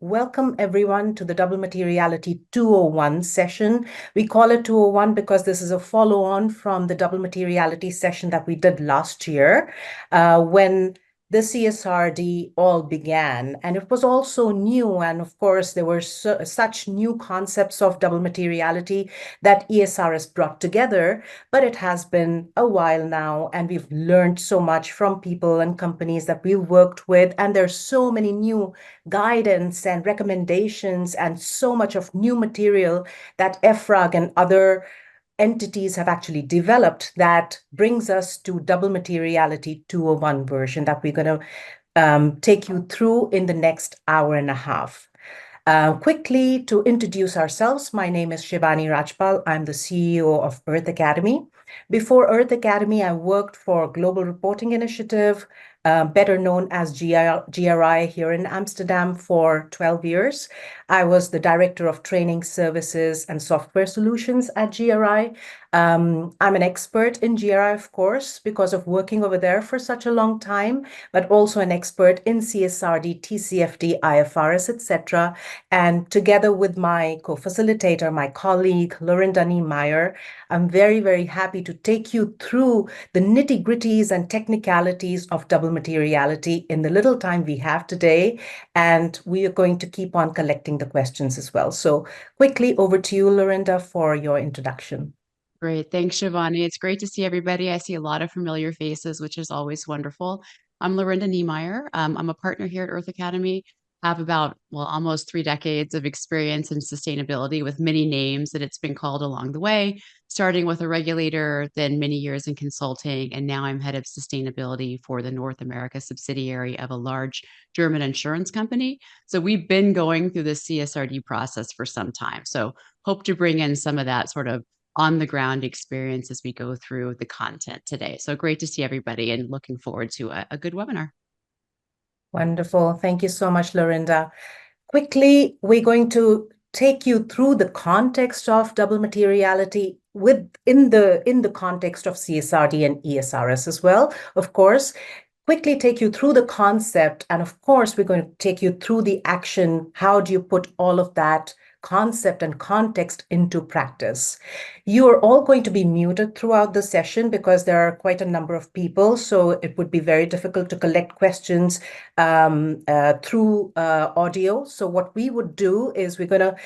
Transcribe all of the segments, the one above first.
Welcome everyone to the Double Materiality 201 session. We call it 201 because this is a follow-on from the Double Materiality session that we did last year when the CSRD all began. And it was also new. And of course, there were such new concepts of double materiality that ESRS brought together. But it has been a while now, and we've learned so much from people and companies that we've worked with. And there's so many new guidance and recommendations and so much of new material that EFRAG and other entities have actually developed that brings us to Double Materiality 201 version that we're going to take you through in the next hour and a half. Quickly, to introduce ourselves, my name is Shivani Rajpal. I'm the CEO of Earth Academy. Before Earth Academy, I worked for Global Reporting Initiative, better known as GRI here in Amsterdam, for 12 years. I was the Director of Training Services and Software Solutions at GRI. I'm an expert in GRI, of course, because of working over there for such a long time, but also an expert in CSRD, TCFD, IFRS, etc. And together with my co-facilitator, my colleague, Lorinda Niemeyer, I'm very, very happy to take you through the nitty-gritties and technicalities of double materiality in the little time we have today. And we are going to keep on collecting the questions as well. So quickly over to you, Lorinda, for your introduction. Great. Thanks, Shivani. It's great to see everybody. I see a lot of familiar faces, which is always wonderful. I'm Lorinda Niemeyer. I'm a partner here at Earth Academy. Have about, almost 3 decades of experience in sustainability with many names that it's been called along the way, starting with a regulator, then many years in consulting, and now I'm head of sustainability for the North America subsidiary of a large German insurance company. So we've been going through the CSRD process for some time. So hope to bring in some of that sort of on the ground experience as we go through the content today. So great to see everybody and looking forward to a good webinar. Wonderful. Thank you so much, Lorinda. Quickly, we're going to take you through the context of double materiality in the context of CSRD and ESRS as well, of course. Quickly take you through the concept, and of course, we're going to take you through the action. How do you put all of that concept and context into practice? You are all going to be muted throughout the session because there are quite a number of people, so it would be very difficult to collect questions through audio. So what we would do is we're going to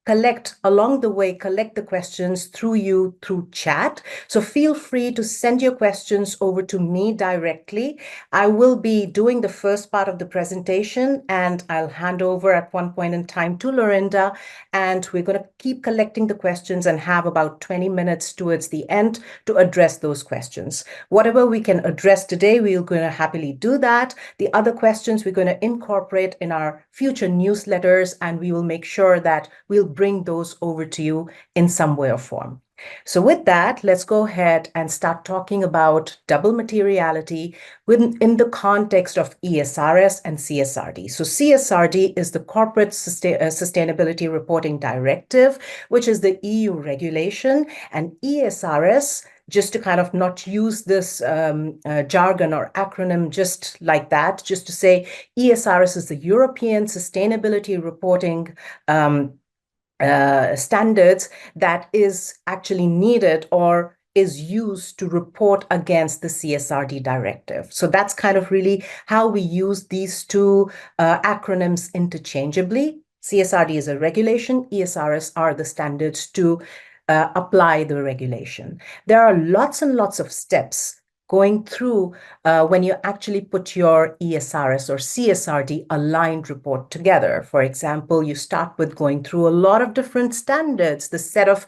collect the questions through chat. So feel free to send your questions over to me directly. I will be doing the first part of the presentation, and I'll hand over at one point in time to Lorinda, and we're going to keep collecting the questions and have about 20 minutes towards the end to address those questions. Whatever we can address today, we're going to happily do that. The other questions we're going to incorporate in our future newsletters, and we will make sure that we'll bring those over to you in some way or form. So with that, let's go ahead and start talking about double materiality in the context of ESRS and CSRD. So CSRD is the Corporate Sustainability Reporting Directive, which is the EU regulation, and ESRS, just to kind of not use this jargon or acronym just like that, just to say ESRS is the European Sustainability Reporting standards that is actually needed or is used to report against the CSRD directive. So that's kind of really how we use these two acronyms interchangeably. CSRD is a regulation, ESRS are the standards to apply the regulation. There are lots and lots of steps going through when you actually put your ESRS or CSRD aligned report together. For example, you start with going through a lot of different standards, the set of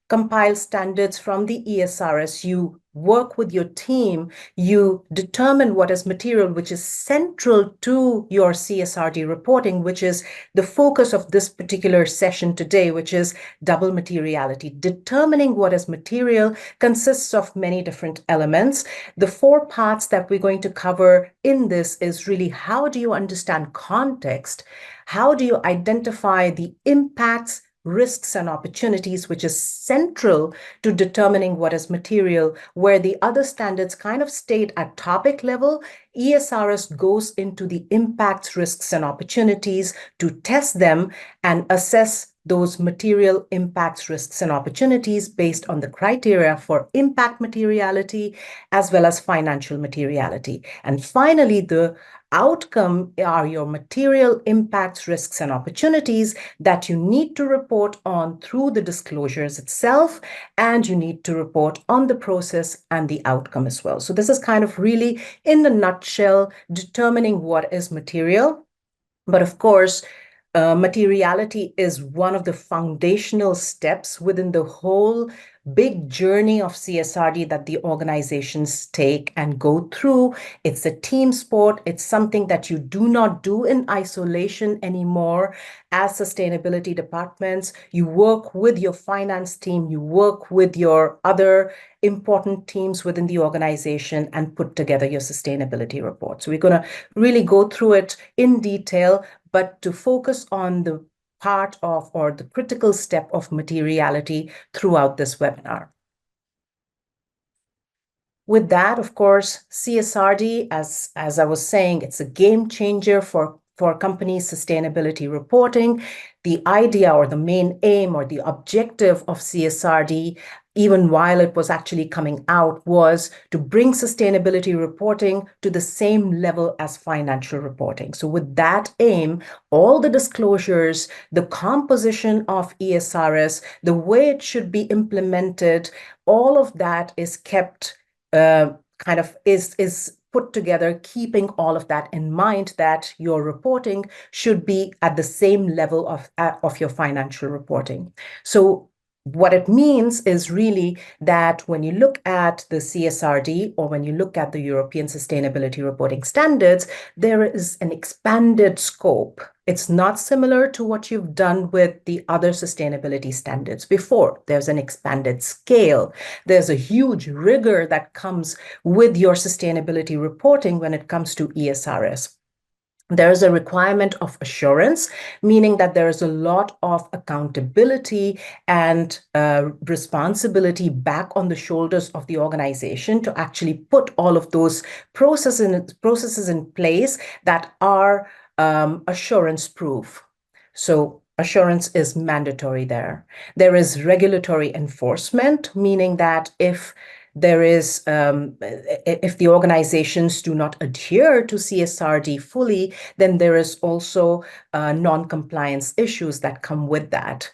compiled standards from the ESRS, you work with your team, you determine what is material, which is central to your CSRD reporting, which is the focus of this particular session today, which is double materiality. Determining what is material consists of many different elements. The 4 parts that we're going to cover in this is really how do you understand context? How do you identify the impacts risks and opportunities, which is central to determining what is material, where the other standards kind of stayed at topic level. ESRS goes into the impacts, risks, and opportunities to test them and assess those material impacts, risks, and opportunities based on the criteria for impact materiality as well as financial materiality. And finally, the outcome are your material impacts, risks, and opportunities that you need to report on through the disclosures itself, and you need to report on the process and the outcome as well. So this is kind of really, in a nutshell, determining what is material. But of course, materiality is one of the foundational steps within the whole big journey of CSRD that the organizations take and go through. It's a team sport. It's something that you do not do in isolation anymore. As sustainability departments, you work with your finance team, you work with your other important teams within the organization and put together your sustainability report. So we're going to really go through it in detail, but to focus on the part of or the critical step of materiality throughout this webinar. With that, of course, CSRD, as I was saying, it's a game changer for companies' sustainability reporting. The idea or the main aim or the objective of CSRD, even while it was actually coming out, was to bring sustainability reporting to the same level as financial reporting. So with that aim, all the disclosures, the composition of ESRS, the way it should be implemented, all of that is kept kind of is put together, keeping all of that in mind, that your reporting should be at the same level of your financial reporting. So what it means is really that when you look at the CSRD or when you look at the European Sustainability Reporting Standards, there is an expanded scope. It's not similar to what you've done with the other sustainability standards before. There's an expanded scale. There's a huge rigor that comes with your sustainability reporting when it comes to ESRS. There is a requirement of assurance, meaning that there is a lot of accountability and responsibility back on the shoulders of the organization to actually put all of those processes in place that are assurance proof. So assurance is mandatory there. There is regulatory enforcement, meaning that if there is, if the organizations do not adhere to CSRD fully, then there is also non-compliance issues that come with that.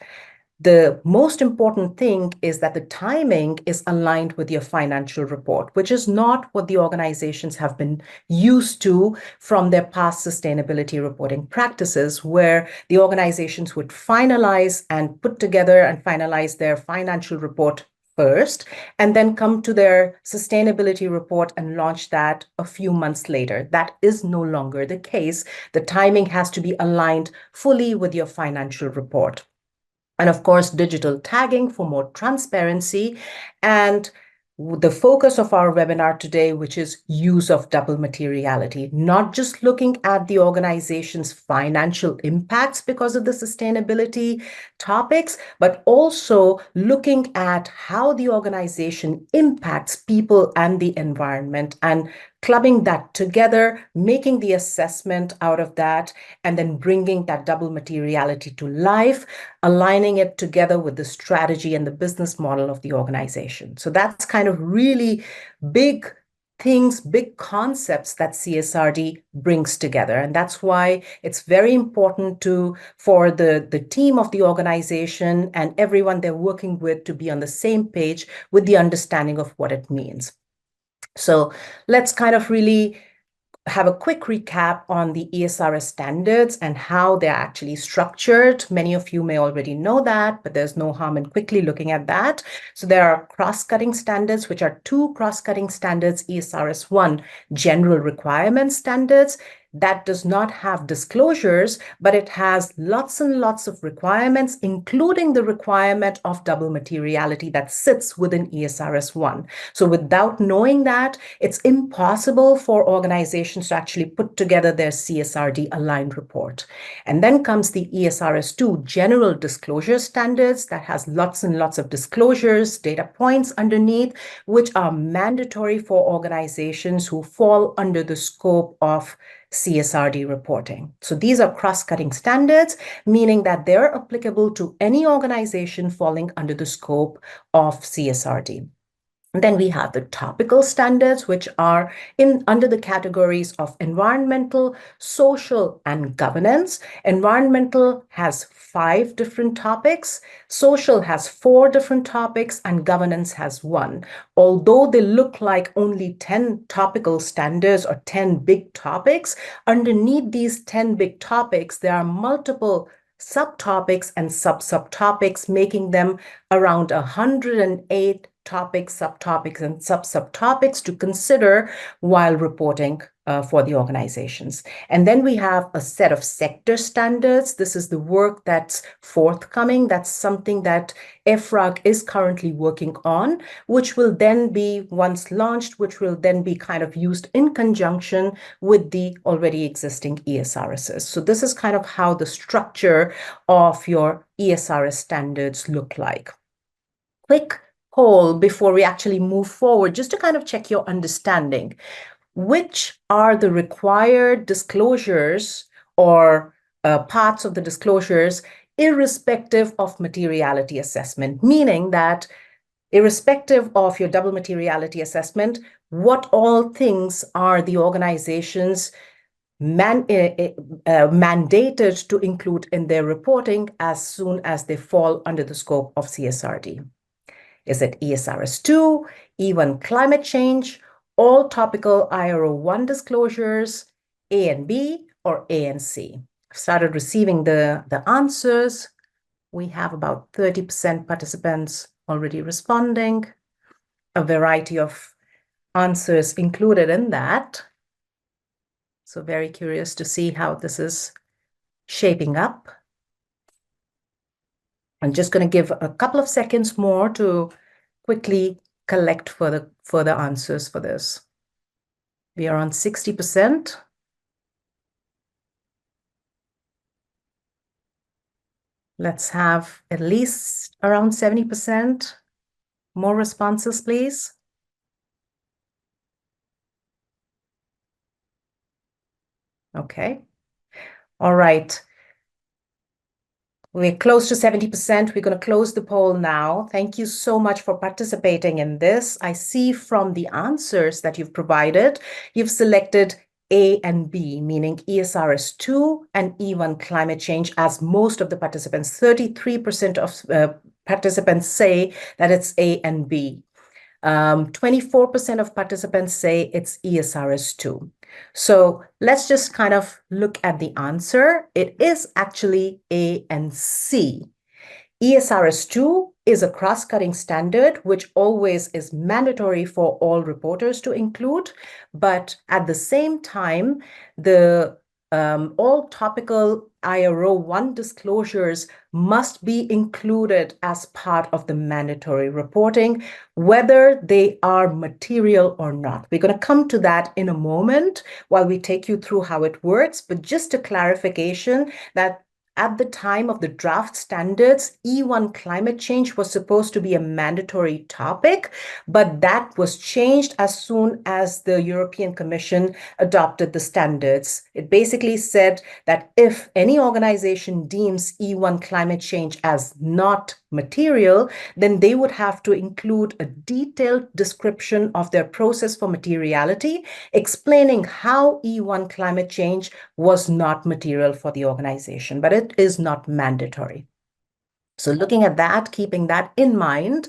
The most important thing is that the timing is aligned with your financial report, which is not what the organizations have been used to from their past sustainability reporting practices, where the organizations would finalize and put together and finalize their financial report first, and then come to their sustainability report and launch that a few months later. That is no longer the case. The timing has to be aligned fully with your financial report. And of course, digital tagging for more transparency, and the focus of our webinar today, which is use of double materiality, not just looking at the organization's financial impacts because of the sustainability topics, but also looking at how the organization impacts people and the environment, and clubbing that together, making the assessment out of that, and then bringing that double materiality to life, aligning it together with the strategy and the business model of the organization. So that's kind of really big things, big concepts that CSRD brings together. And that's why it's very important for the team of the organization and everyone they're working with to be on the same page with the understanding of what it means. So let's kind of really have a quick recap on the ESRS standards and how they're actually structured. Many of you may already know that, but there's no harm in quickly looking at that. So there are cross-cutting standards, which are two cross-cutting standards: ESRS 1, general requirements standards, that does not have disclosures, but it has lots and lots of requirements, including the requirement of double materiality that sits within ESRS 1. So without knowing that, it's impossible for organizations to actually put together their CSRD aligned report. And then comes the ESRS 2 general disclosure standards that has lots and lots of disclosures, data points underneath, which are mandatory for organizations who fall under the scope of CSRD reporting. So these are cross-cutting standards, meaning that they're applicable to any organization falling under the scope of CSRD. And then we have the topical standards, which are under the categories of environmental, social, and governance. Environmental has 5 different topics, social has 4 different topics, and governance has 1. Although they look like only 10 topical standards or 10 big topics, underneath these 10 big topics, there are multiple subtopics and subtopics, making them around 108 topics, subtopics, and subtopics to consider while reporting for the organizations. And then we have a set of sector standards. This is the work that's forthcoming. That's something that EFRAG is currently working on, which will then be, once launched, which will then be kind of used in conjunction with the already existing ESRSs. So this is kind of how the structure of your ESRS standards look like. Quick poll before we actually move forward, just to kind of check your understanding. Which are the required disclosures or parts of the disclosures irrespective of materiality assessment? Meaning that irrespective of your double materiality assessment, what all things are the organizations mandated to include in their reporting as soon as they fall under the scope of CSRD? Is it ESRS 2, E1 climate change, all topical IRO 1 disclosures, A and B, or A and C? I've started receiving the answers. We have about 30% participants already responding, a variety of answers included in that. So very curious to see how this is shaping up. I'm just going to give a couple of seconds more to quickly collect further answers for this. We are on 60%. Let's have at least around 70%. More responses, please. Okay. All right. We're close to 70%. We're going to close the poll now. Thank you so much for participating in this. I see from the answers that you've provided, you've selected A and B, meaning ESRS 2 and E1 climate change, as most of the participants, 33% of participants say that it's A and B. 24% of participants say it's ESRS 2. So let's just kind of look at the answer. It is actually A and C. ESRS 2 is a cross-cutting standard, which always is mandatory for all reporters to include. But at the same time, the all topical IRO 1 disclosures must be included as part of the mandatory reporting, whether they are material or not. We're going to come to that in a moment while we take you through how it works. But just a clarification that at the time of the draft standards, E1 climate change was supposed to be a mandatory topic, but that was changed as soon as the European Commission adopted the standards. It basically said that if any organization deems E1 climate change as not material, then they would have to include a detailed description of their process for materiality, explaining how E1 climate change was not material for the organization, but it is not mandatory. So looking at that, keeping that in mind,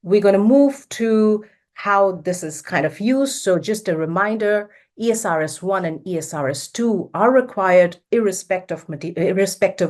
we're going to move to how this is kind of used. So just a reminder, ESRS 1 and ESRS 2 are required irrespective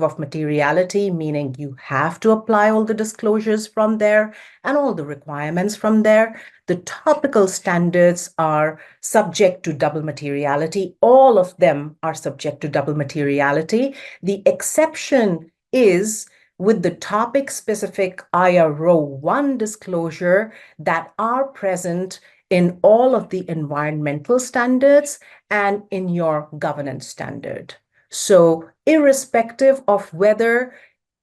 of materiality, meaning you have to apply all the disclosures from there and all the requirements from there. The topical standards are subject to double materiality. All of them are subject to double materiality. The exception is with the topic-specific IRO 1 disclosure that are present in all of the environmental standards and in your governance standard. So irrespective of whether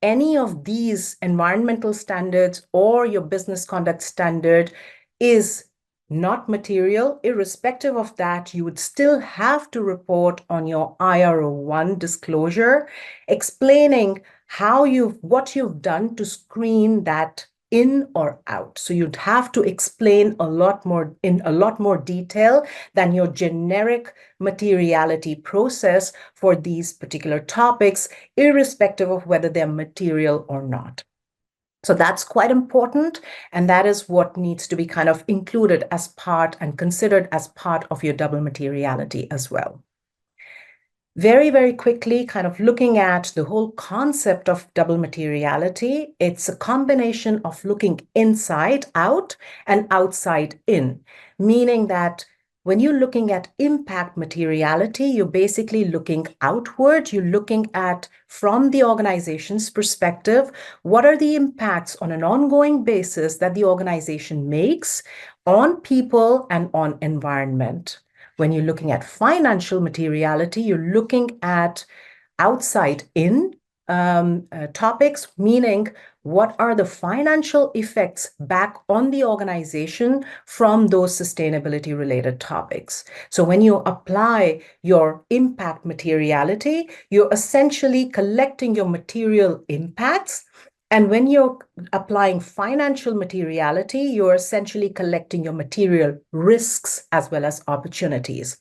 any of these environmental standards or your business conduct standard is not material, irrespective of that, you would still have to report on your IRO 1 disclosure, explaining what you've done to screen that in or out. So you'd have to explain in a lot more detail than your generic materiality process for these particular topics, irrespective of whether they're material or not. So that's quite important, and that is what needs to be kind of included as part and considered as part of your double materiality as well. Very, very quickly, kind of looking at the whole concept of double materiality, it's a combination of looking inside out and outside in, meaning that when you're looking at impact materiality, you're basically looking outward. You're looking at, from the organization's perspective, what are the impacts on an ongoing basis that the organization makes on people and on environment. When you're looking at financial materiality, you're looking at outside in topics, meaning what are the financial effects back on the organization from those sustainability related topics. So when you apply your impact materiality, you're essentially collecting your material impacts. And when you're applying financial materiality, you're essentially collecting your material risks as well as opportunities.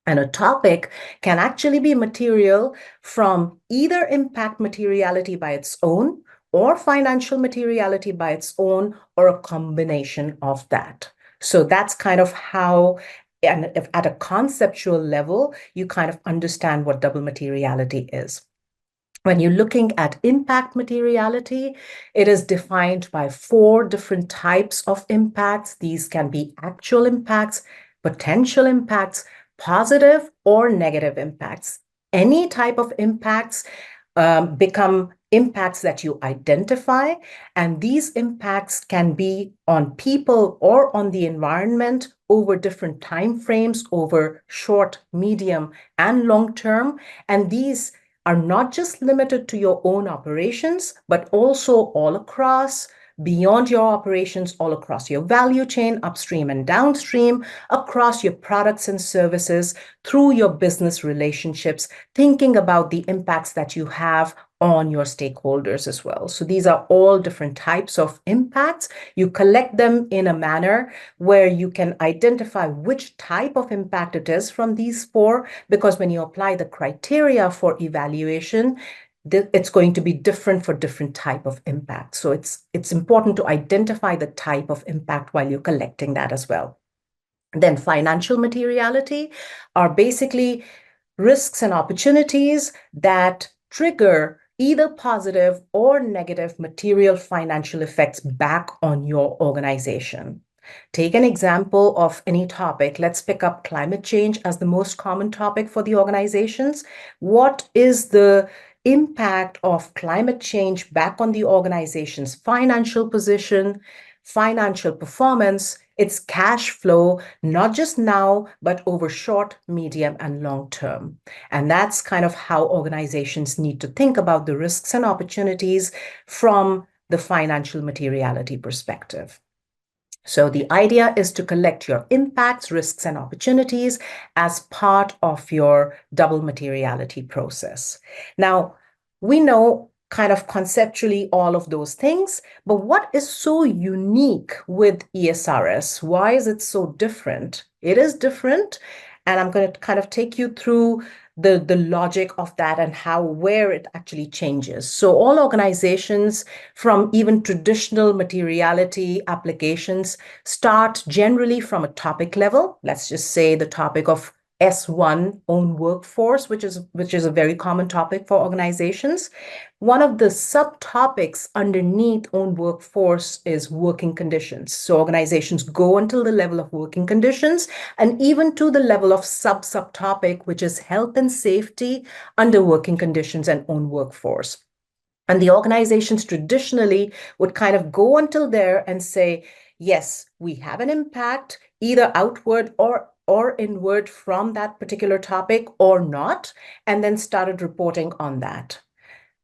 And a topic can actually be material from either impact materiality by its own or financial materiality by its own, or a combination of that. So that's kind of how, and if at a conceptual level, you kind of understand what double materiality is. When you're looking at impact materiality, it is defined by 4 different types of impacts. These can be actual impacts, potential impacts, positive or negative impacts. Any type of impacts become impacts that you identify, and these impacts can be on people or on the environment over different time frames, over short, medium, and long term. And these are not just limited to your own operations, but also all across, beyond your operations, all across your value chain, upstream and downstream, across your products and services, through your business relationships, thinking about the impacts that you have on your stakeholders as well. So these are all different types of impacts. You collect them in a manner where you can identify which type of impact it is from these 4, because when you apply the criteria for evaluation, it's going to be different for different type of impact. So it's important to identify the type of impact while you're collecting that as well. Then financial materiality are basically risks and opportunities that trigger either positive or negative material financial effects back on your organization. Take an example of any topic. Let's pick up climate change as the most common topic for the organizations. What is the impact of climate change back on the organization's financial position, financial performance, its cash flow, not just now, but over short, medium, and long term. And that's kind of how organizations need to think about the risks and opportunities from the financial materiality perspective. So the idea is to collect your impacts, risks, and opportunities as part of your double materiality process. Now, we know kind of conceptually all of those things, but what is so unique with ESRS? Why is it so different? It is different, and I'm going to kind of take you through the logic of that and where it actually changes. So all organizations, from even traditional materiality applications, start generally from a topic level. Let's just say the topic of S1, own workforce, which is a very common topic for organizations. One of the subtopics underneath own workforce is working conditions. So organizations go until the level of working conditions and even to the level of subtopic, which is health and safety under working conditions and own workforce. And the organizations traditionally would kind of go until there and say, yes, we have an impact either outward or inward from that particular topic or not, and then started reporting on that.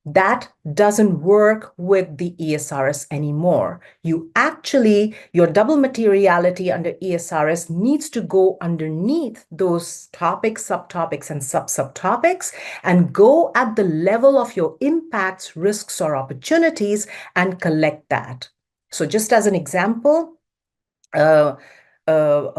That doesn't work with the ESRS anymore. Your double materiality under ESRS needs to go underneath those topics, subtopics, and subtopics, and go at the level of your impacts, risks, or opportunities and collect that. So just as an example, a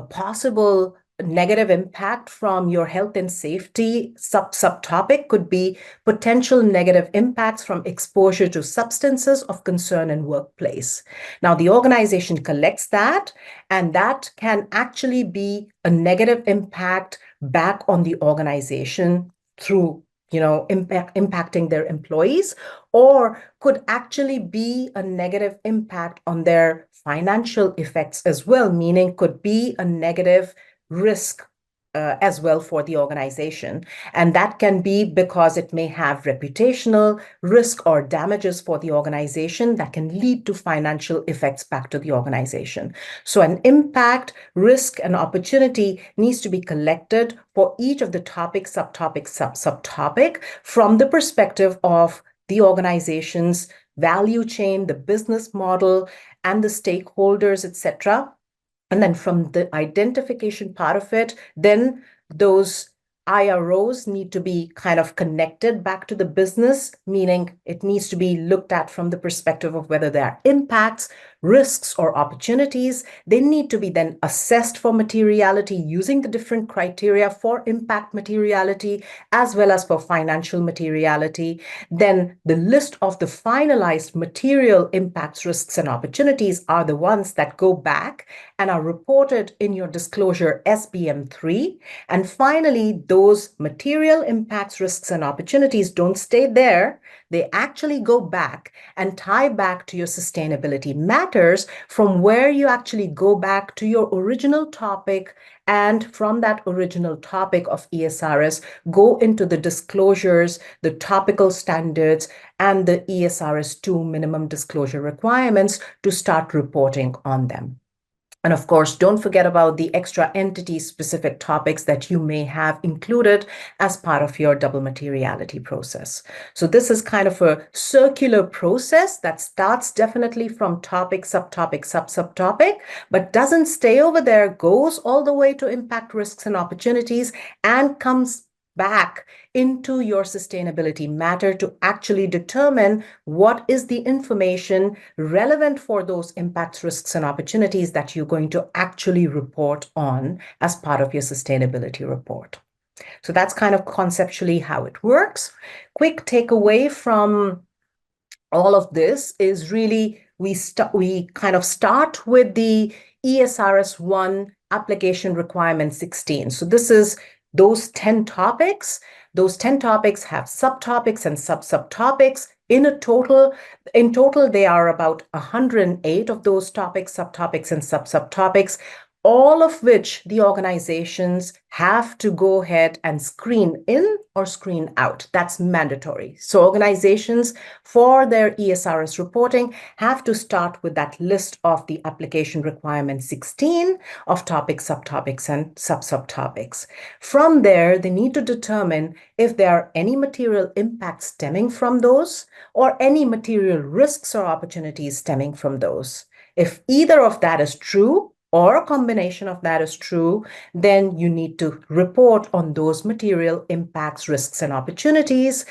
possible negative impact from your health and safety subtopic could be potential negative impacts from exposure to substances of concern in workplace. Now, the organization collects that, and that can actually be a negative impact back on the organization through impacting their employees, or could actually be a negative impact on their financial effects as well, meaning could be a negative risk as well for the organization. And that can be because it may have reputational risk or damages for the organization that can lead to financial effects back to the organization. So an impact, risk, and opportunity needs to be collected for each of the topic, subtopic from the perspective of the organization's value chain, the business model, and the stakeholders, etc. And then from the identification part of it, then those IROs need to be kind of connected back to the business, meaning it needs to be looked at from the perspective of whether there are impacts, risks, or opportunities. They need to be then assessed for materiality using the different criteria for impact materiality as well as for financial materiality. Then the list of the finalized material impacts, risks, and opportunities are the ones that go back and are reported in your disclosure SBM3. And finally, those material impacts, risks, and opportunities don't stay there. They actually go back and tie back to your sustainability matters, from where you actually go back to your original topic, and from that original topic of ESRS, go into the disclosures, the topical standards, and the ESRS 2 minimum disclosure requirements to start reporting on them. And of course, don't forget about the extra entity-specific topics that you may have included as part of your double materiality process. So this is kind of a circular process that starts definitely from topic, subtopic, subtopic, but doesn't stay over there, goes all the way to impact, risks, and opportunities, and comes back into your sustainability matter to actually determine what is the information relevant for those impacts, risks, and opportunities that you're going to actually report on as part of your sustainability report. So that's kind of conceptually how it works. Quick takeaway from all of this is really we kind of start with the ESRS 1 application requirement 16. So this is those 10 topics. Those 10 topics have subtopics and subtopics. In total, they are about 108 of those topics, subtopics, and subtopics, all of which the organizations have to go ahead and screen in or screen out. That's mandatory. So organizations, for their ESRS reporting, have to start with that list of the application requirement 16 of topics, subtopics, and subtopics. From there, they need to determine if there are any material impacts stemming from those or any material risks or opportunities stemming from those. If either of that is true, or a combination of that is true, then you need to report on those material impacts, risks, and opportunities,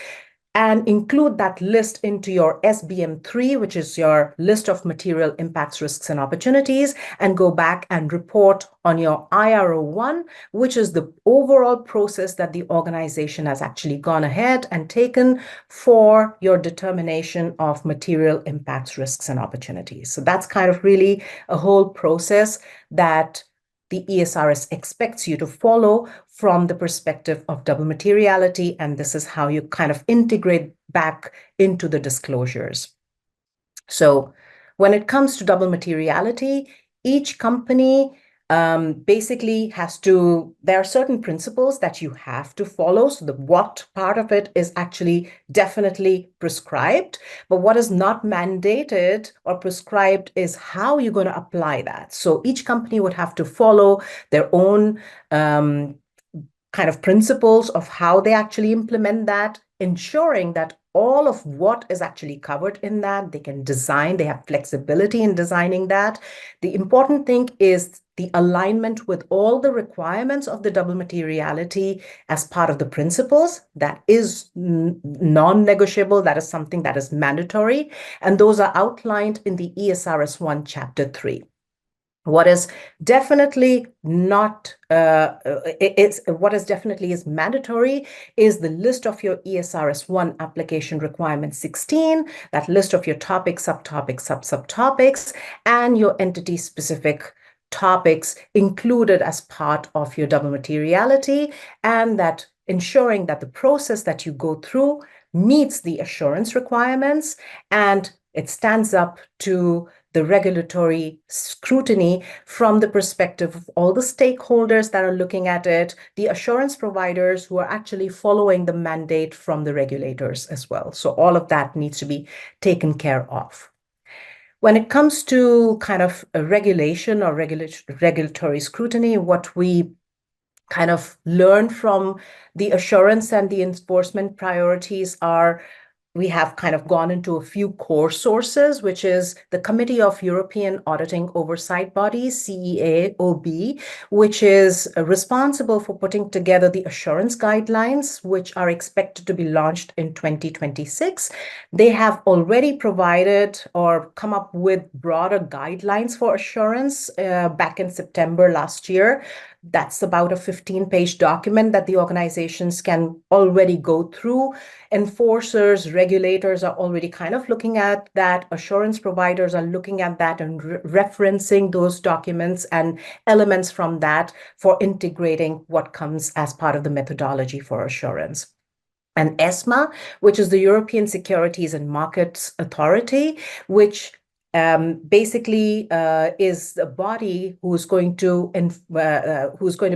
and include that list into your SBM3, which is your list of material impacts, risks, and opportunities, and go back and report on your IRO1, which is the overall process that the organization has actually gone ahead and taken for your determination of material impacts, risks, and opportunities. So that's kind of really a whole process that the ESRS expects you to follow from the perspective of double materiality, and this is how you kind of integrate back into the disclosures. So when it comes to double materiality, each company basically there are certain principles that you have to follow. So the what part of it is actually definitely prescribed, but what is not mandated or prescribed is how you're going to apply that. So each company would have to follow their own kind of principles of how they actually implement that, ensuring that all of what is actually covered in that, they can design, they have flexibility in designing that. The important thing is the alignment with all the requirements of the double materiality as part of the principles. That is non-negotiable. That is something that is mandatory. And those are outlined in the ESRS 1, Chapter 3. What is definitely not what is definitely is mandatory is the list of your ESRS 1 application requirement 16, that list of your topics, subtopics, subtopics, and your entity specific topics included as part of your double materiality, and that ensuring that the process that you go through meets the assurance requirements and it stands up to the regulatory scrutiny from the perspective of all the stakeholders that are looking at it, the assurance providers who are actually following the mandate from the regulators as well. So all of that needs to be taken care of. When it comes to kind of a regulation or regulatory scrutiny, what we kind of learn from the assurance and the enforcement priorities are we have kind of gone into a few core sources, which is the Committee of European Auditing Oversight Bodies, CEAOB, which is responsible for putting together the assurance guidelines, which are expected to be launched in 2026. They have already provided or come up with broader guidelines for assurance back in September last year. That's about a 15-page document that the organizations can already go through. Enforcers, regulators are already kind of looking at that. Assurance providers are looking at that and referencing those documents and elements from that for integrating what comes as part of the methodology for assurance. And ESMA, which is the European Securities and Markets Authority, which basically is the body who's going to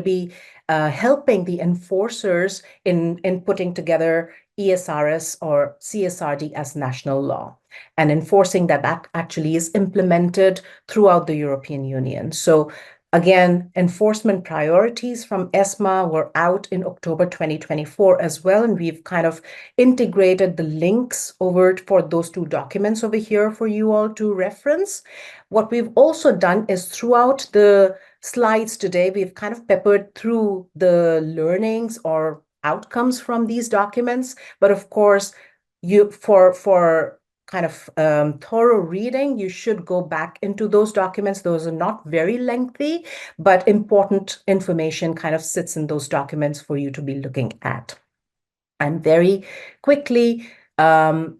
be helping the enforcers in putting together ESRS or CSRD as national law and enforcing that that actually is implemented throughout the European Union. So again, enforcement priorities from ESMA were out in October 2024 as well, and we've kind of integrated the links over for those two documents over here for you all to reference. What we've also done is throughout the slides today, we've kind of peppered through the learnings or outcomes from these documents, but of course, for kind of thorough reading, you should go back into those documents. Those are not very lengthy, but important information kind of sits in those documents for you to be looking at. And very quickly, kind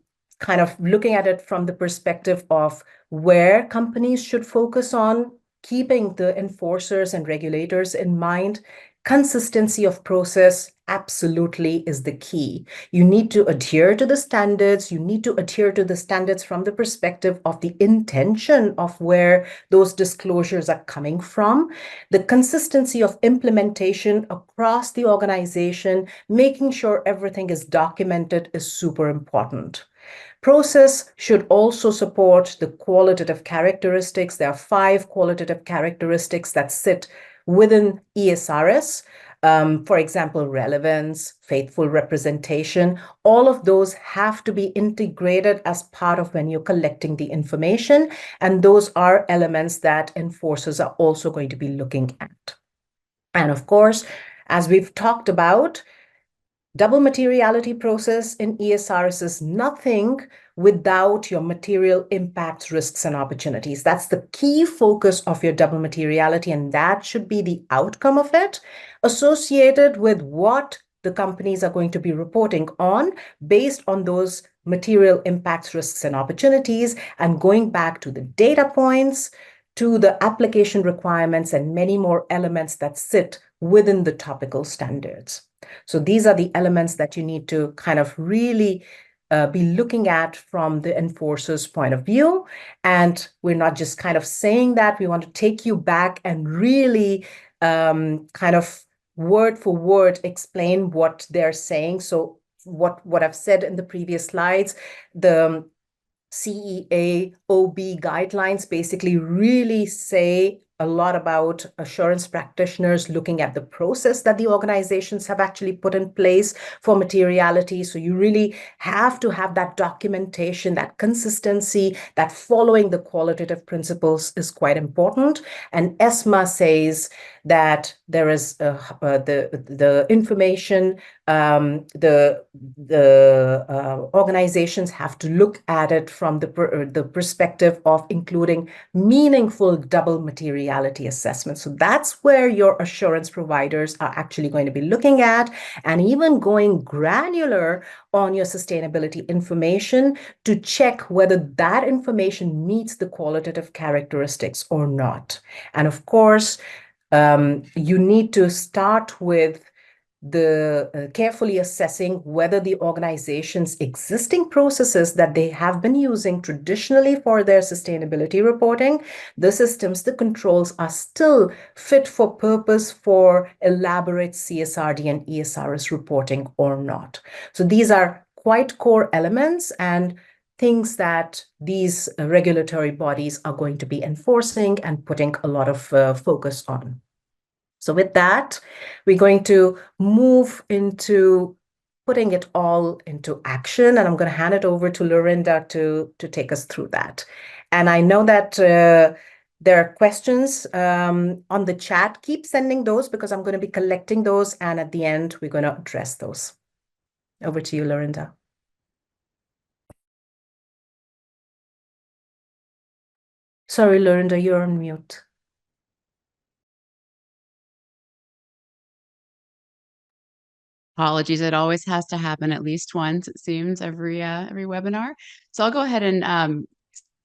of looking at it from the perspective of where companies should focus on, keeping the enforcers and regulators in mind. Consistency of process absolutely is the key. You need to adhere to the standards. You need to adhere to the standards from the perspective of the intention of where those disclosures are coming from. The consistency of implementation across the organization, making sure everything is documented is super important. Process should also support the qualitative characteristics. There are 5 qualitative characteristics that sit within ESRS. For example, relevance, faithful representation, all of those have to be integrated as part of when you're collecting the information. And those are elements that enforcers are also going to be looking at. And of course, as we've talked about, double materiality process in ESRS is nothing without your material impacts, risks, and opportunities. That's the key focus of your double materiality, and that should be the outcome of it, associated with what the companies are going to be reporting on based on those material impacts, risks, and opportunities, and going back to the data points, to the application requirements and many more elements that sit within the topical standards. So these are the elements that you need to kind of really be looking at from the enforcer's point of view. And we're not just kind of saying that, we want to take you back and really kind of word for word explain what they're saying. So what I've said in the previous slides, the CEA OB guidelines basically really say a lot about assurance practitioners looking at the process that the organizations have actually put in place for materiality. So you really have to have that documentation, that consistency, that following the qualitative principles is quite important. And ESMA says that there is the information, the organizations have to look at it from the perspective of including meaningful double materiality assessments. So that's where your assurance providers are actually going to be looking at, and even going granular on your sustainability information to check whether that information meets the qualitative characteristics or not. And of course, you need to start with the carefully assessing whether the organization's existing processes that they have been using traditionally for their sustainability reporting, the systems, the controls are still fit for purpose for elaborate CSRD and ESRS reporting or not. So these are quite core elements and things that these regulatory bodies are going to be enforcing and putting a lot of focus on. So with that, we're going to move into putting it all into action, and I'm going to hand it over to Lorinda to take us through that. And I know that there are questions on the chat. Keep sending those because I'm going to be collecting those, and at the end, we're going to address those. Over to you, Lorinda. Sorry, Lorinda, you're on mute. Apologies, it always has to happen at least once, it seems, every webinar. So I'll go ahead and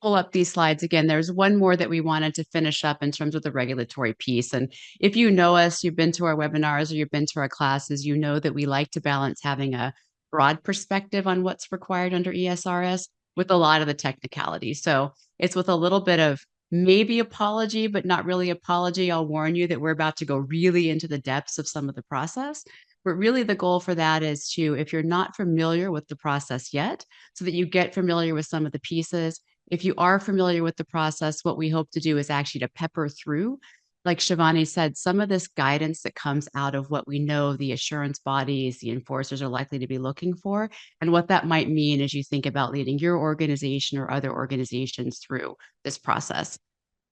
pull up these slides again. There's one more that we wanted to finish up in terms of the regulatory piece. And if you know us, you've been to our webinars or you've been to our classes, you know that we like to balance having a broad perspective on what's required under ESRS with a lot of the technicality. So it's with a little bit of maybe apology, but not really apology. I'll warn you that we're about to go really into the depths of some of the process. But really the goal for that is to, if you're not familiar with the process yet, so that you get familiar with some of the pieces. If you are familiar with the process, what we hope to do is actually to pepper through, like Shivani said, some of this guidance that comes out of what we know the assurance bodies, the enforcers are likely to be looking for, and what that might mean as you think about leading your organization or other organizations through this process.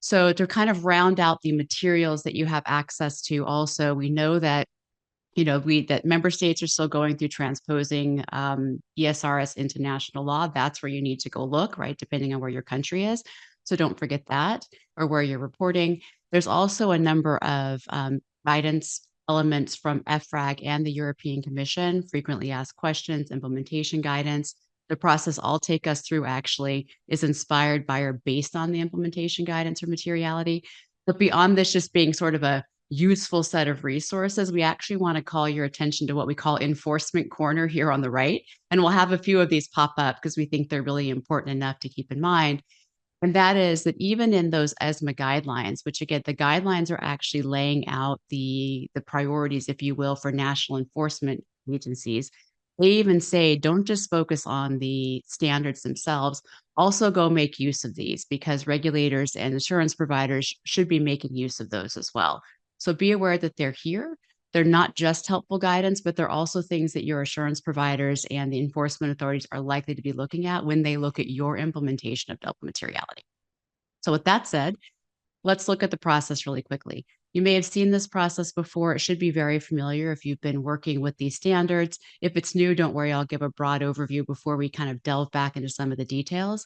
So to kind of round out the materials that you have access to also, we know that that member states are still going through transposing ESRS into national law. That's where you need to go look, right, depending on where your country is. So don't forget that, or where you're reporting. There's also a number of guidance elements from EFRAG and the European Commission, frequently asked questions, implementation guidance. The process I'll take us through actually is inspired by or based on the implementation guidance or materiality. But beyond this just being sort of a useful set of resources, we actually want to call your attention to what we call enforcement corner here on the right. And we'll have a few of these pop up because we think they're really important enough to keep in mind. And that is that even in those ESMA guidelines, which again, the guidelines are actually laying out the priorities, if you will, for national enforcement agencies. They even say, don't just focus on the standards themselves, also go make use of these because regulators and insurance providers should be making use of those as well. So be aware that they're here. They're not just helpful guidance, but they're also things that your assurance providers and the enforcement authorities are likely to be looking at when they look at your implementation of double materiality. So with that said, let's look at the process really quickly. You may have seen this process before. It should be very familiar if you've been working with these standards. If it's new, don't worry, I'll give a broad overview before we kind of delve back into some of the details.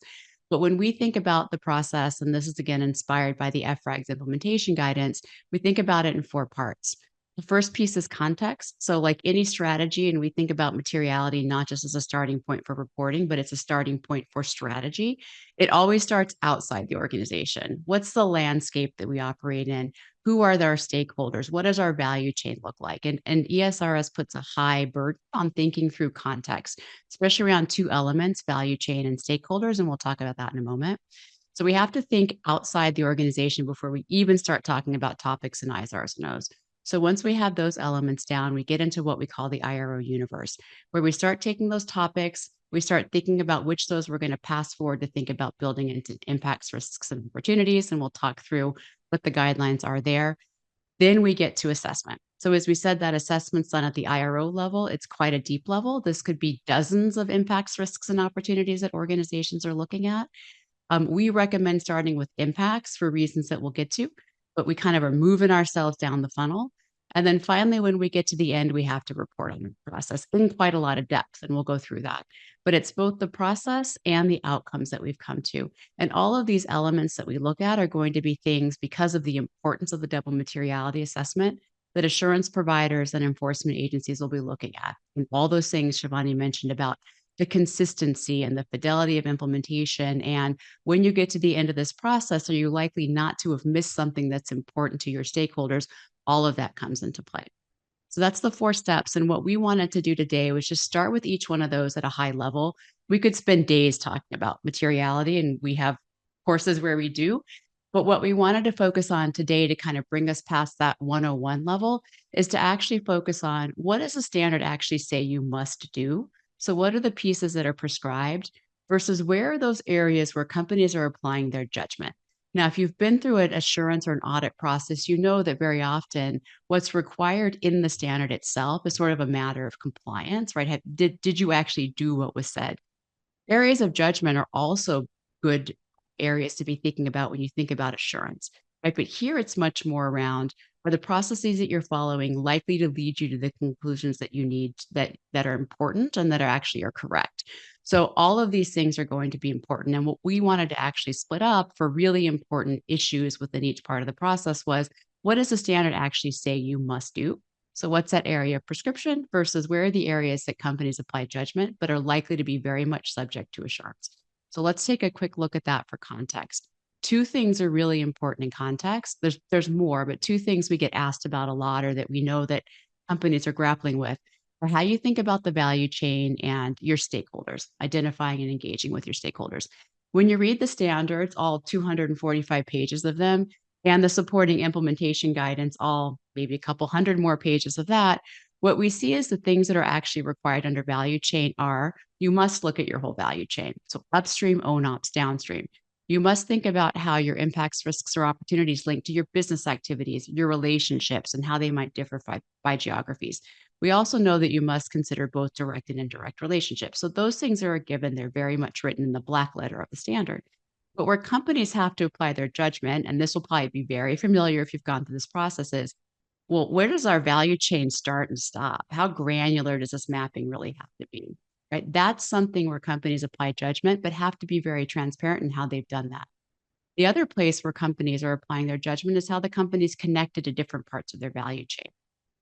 But when we think about the process, and this is again inspired by the EFRAG's implementation guidance, we think about it in four parts. The first piece is context. So, like any strategy, and we think about materiality not just as a starting point for reporting, but it's a starting point for strategy. It always starts outside the organization. What's the landscape that we operate in? Who are our stakeholders? What does our value chain look like? And ESRS puts a high burden on thinking through context, especially around two elements, value chain and stakeholders. And we'll talk about that in a moment. So we have to think outside the organization before we even start talking about topics in I's, R's, and O's. So once we have those elements down, we get into what we call the IRO universe, where we start taking those topics, we start thinking about which those we're going to pass forward to think about building into impacts, risks, and opportunities. And we'll talk through what the guidelines are there. Then we get to assessment. So as we said, that assessment's done at the IRO level. It's quite a deep level. This could be dozens of impacts, risks, and opportunities that organizations are looking at. We recommend starting with impacts for reasons that we'll get to, but we kind of are moving ourselves down the funnel. And then finally, when we get to the end, we have to report on the process in quite a lot of depth, and we'll go through that. But it's both the process and the outcomes that we've come to. And all of these elements that we look at are going to be things because of the importance of the double materiality assessment that assurance providers and enforcement agencies will be looking at. And all those things Shivani mentioned about the consistency and the fidelity of implementation. And when you get to the end of this process, are you likely not to have missed something that's important to your stakeholders? All of that comes into play. So that's the 4 steps. And what we wanted to do today was just start with each one of those at a high level. We could spend days talking about materiality, and we have courses where we do. But what we wanted to focus on today to kind of bring us past that 101 level is to actually focus on what does the standard actually say you must do? So, what are the pieces that are prescribed versus where are those areas where companies are applying their judgment? Now, if you've been through an assurance or an audit process, you know that very often what's required in the standard itself is sort of a matter of compliance, right? Did you actually do what was said? Areas of judgment are also good areas to be thinking about when you think about assurance, right? But here it's much more around, are the processes that you're following likely to lead you to the conclusions that you need that are important and that are correct? So all of these things are going to be important. And what we wanted to actually split up for really important issues within each part of the process was, what does the standard actually say you must do? So, what's that area of prescription versus where are the areas that companies apply judgment but are likely to be very much subject to assurance? So, let's take a quick look at that for context. Two things are really important in context. There's more, but two things we get asked about a lot or that we know that companies are grappling with are how you think about the value chain and your stakeholders, identifying and engaging with your stakeholders. When you read the standards, all 245 pages of them, and the supporting implementation guidance, all maybe a couple hundred more pages of that, what we see is the things that are actually required under value chain are you must look at your whole value chain. So upstream, own-ops, downstream. You must think about how your impacts, risks, or opportunities link to your business activities, your relationships, and how they might differ by geographies. We also know that you must consider both direct and indirect relationships. So those things are a given. They're very much written in the black letter of the standard. But where companies have to apply their judgment, and this will probably be very familiar if you've gone through this process, is, well, where does our value chain start and stop? How granular does this mapping really have to be? Right? That's something where companies apply judgment, but have to be very transparent in how they've done that. The other place where companies are applying their judgment is how the company's connected to different parts of their value chain.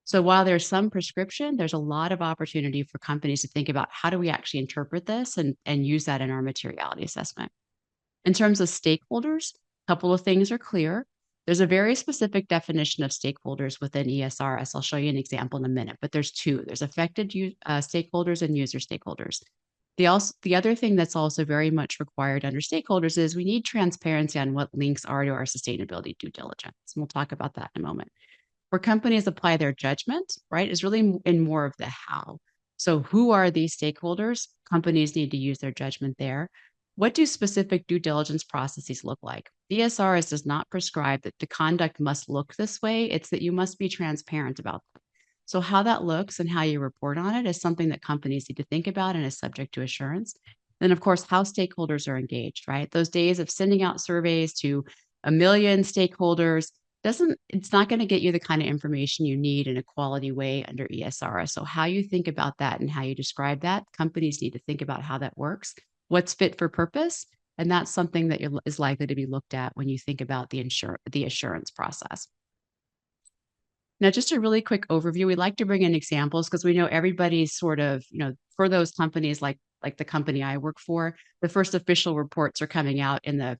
So while there's some prescription, there's a lot of opportunity for companies to think about how do we actually interpret this and use that in our materiality assessment. In terms of stakeholders, a couple of things are clear. There's a very specific definition of stakeholders within ESRS. I'll show you an example in a minute, but there's two. There's affected stakeholders and user stakeholders. The other thing that's also very much required under stakeholders is we need transparency on what links are to our sustainability due diligence. And we'll talk about that in a moment. Where companies apply their judgment, right, is really in more of the how. So who are these stakeholders? Companies need to use their judgment there. What do specific due diligence processes look like? The ESRS does not prescribe that the conduct must look this way. It's that you must be transparent about that. So how that looks and how you report on it is something that companies need to think about and is subject to assurance. Then, of course, how stakeholders are engaged, right? Those days of sending out surveys to a million stakeholders it's not going to get you the kind of information you need in a quality way under ESRS. So how you think about that and how you describe that, companies need to think about how that works, what's fit for purpose, and that's something that is likely to be looked at when you think about the assurance process. Now, just a really quick overview. We like to bring in examples because we know everybody's sort of, for those companies like the company I work for, the first official reports are coming out in the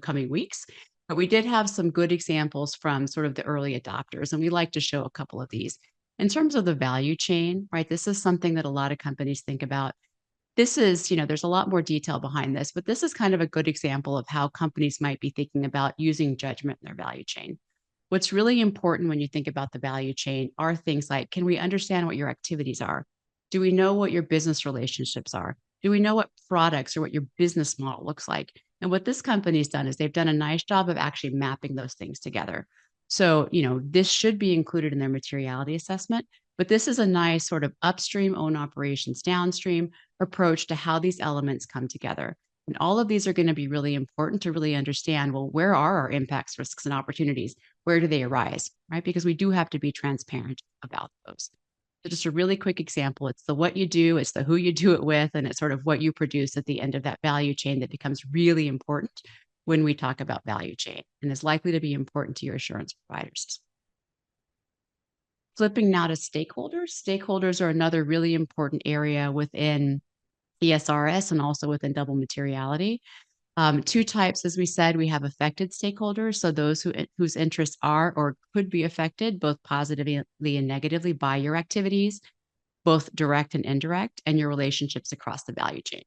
coming weeks. But we did have some good examples from sort of the early adopters, and we like to show a couple of these. In terms of the value chain, right? This is something that a lot of companies think about. This is, there's a lot more detail behind this, but this is kind of a good example of how companies might be thinking about using judgment in their value chain. What's really important when you think about the value chain are things like, can we understand what your activities are? Do we know what your business relationships are? Do we know what products or what your business model looks like? And what this company's done is they've done a nice job of actually mapping those things together. So, this should be included in their materiality assessment, but this is a nice sort of upstream own operations, downstream approach to how these elements come together. And all of these are going to be really important to really understand, well, where are our impacts, risks, and opportunities? Where do they arise, right? Because we do have to be transparent about those. So just a really quick example, it's the what you do, it's the who you do it with, and it's sort of what you produce at the end of that value chain that becomes really important when we talk about value chain and is likely to be important to your assurance providers. Flipping now to stakeholders. Stakeholders are another really important area within ESRS and also within double materiality. Two types, as we said, we have affected stakeholders. So those whose interests are or could be affected both positively and negatively by your activities, both direct and indirect, and your relationships across the value chain.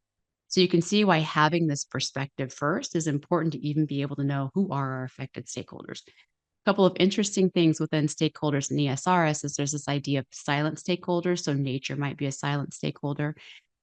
So you can see why having this perspective first is important to even be able to know who are our affected stakeholders. A couple of interesting things within stakeholders in ESRS is there's this idea of silent stakeholders. So nature might be a silent stakeholder.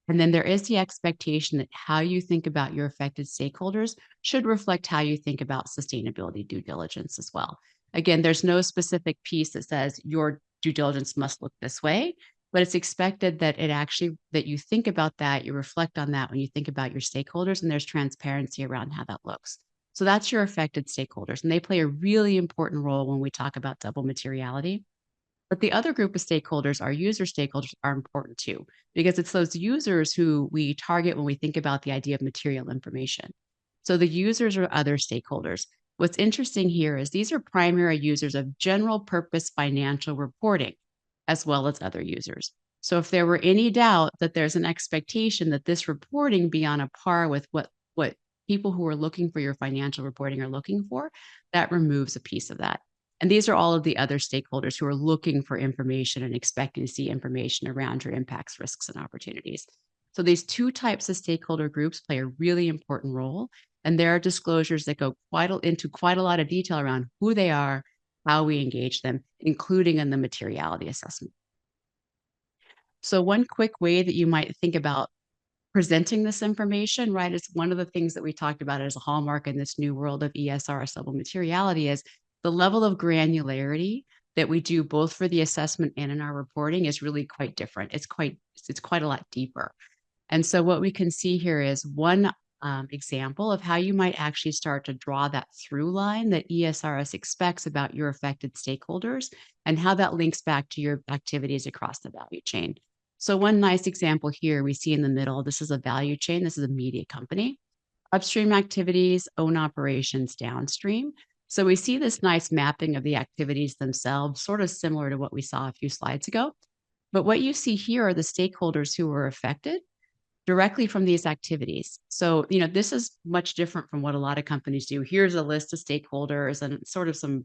And then there is the expectation that how you think about your affected stakeholders should reflect how you think about sustainability due diligence as well. Again, there's no specific piece that says your due diligence must look this way, but it's expected that that you think about that, you reflect on that when you think about your stakeholders, and there's transparency around how that looks. So that's your affected stakeholders, and they play a really important role when we talk about double materiality. But the other group of stakeholders, our user stakeholders, are important too, because it's those users who we target when we think about the idea of material information. So the users are other stakeholders. What's interesting here is these are primary users of general purpose financial reporting, as well as other users. So if there were any doubt that there's an expectation that this reporting be on a par with what people who are looking for your financial reporting are looking for, that removes a piece of that. And these are all of the other stakeholders who are looking for information and expecting to see information around your impacts, risks, and opportunities. So these two types of stakeholder groups play a really important role. And there are disclosures that go into quite a lot of detail around who they are, how we engage them, including in the materiality assessment. So one quick way that you might think about presenting this information, right, is one of the things that we talked about as a hallmark in this new world of ESRS double materiality is the level of granularity that we do both for the assessment and in our reporting is really quite different. It's quite a lot deeper. And so what we can see here is one example of how you might actually start to draw that through line that ESRS expects about your affected stakeholders and how that links back to your activities across the value chain. So one nice example here we see in the middle, this is a value chain. This is a media company. Upstream activities, own operations, downstream. So we see this nice mapping of the activities themselves, sort of similar to what we saw a few slides ago. But what you see here are the stakeholders who were affected directly from these activities. So, this is much different from what a lot of companies do. Here's a list of stakeholders and sort of some,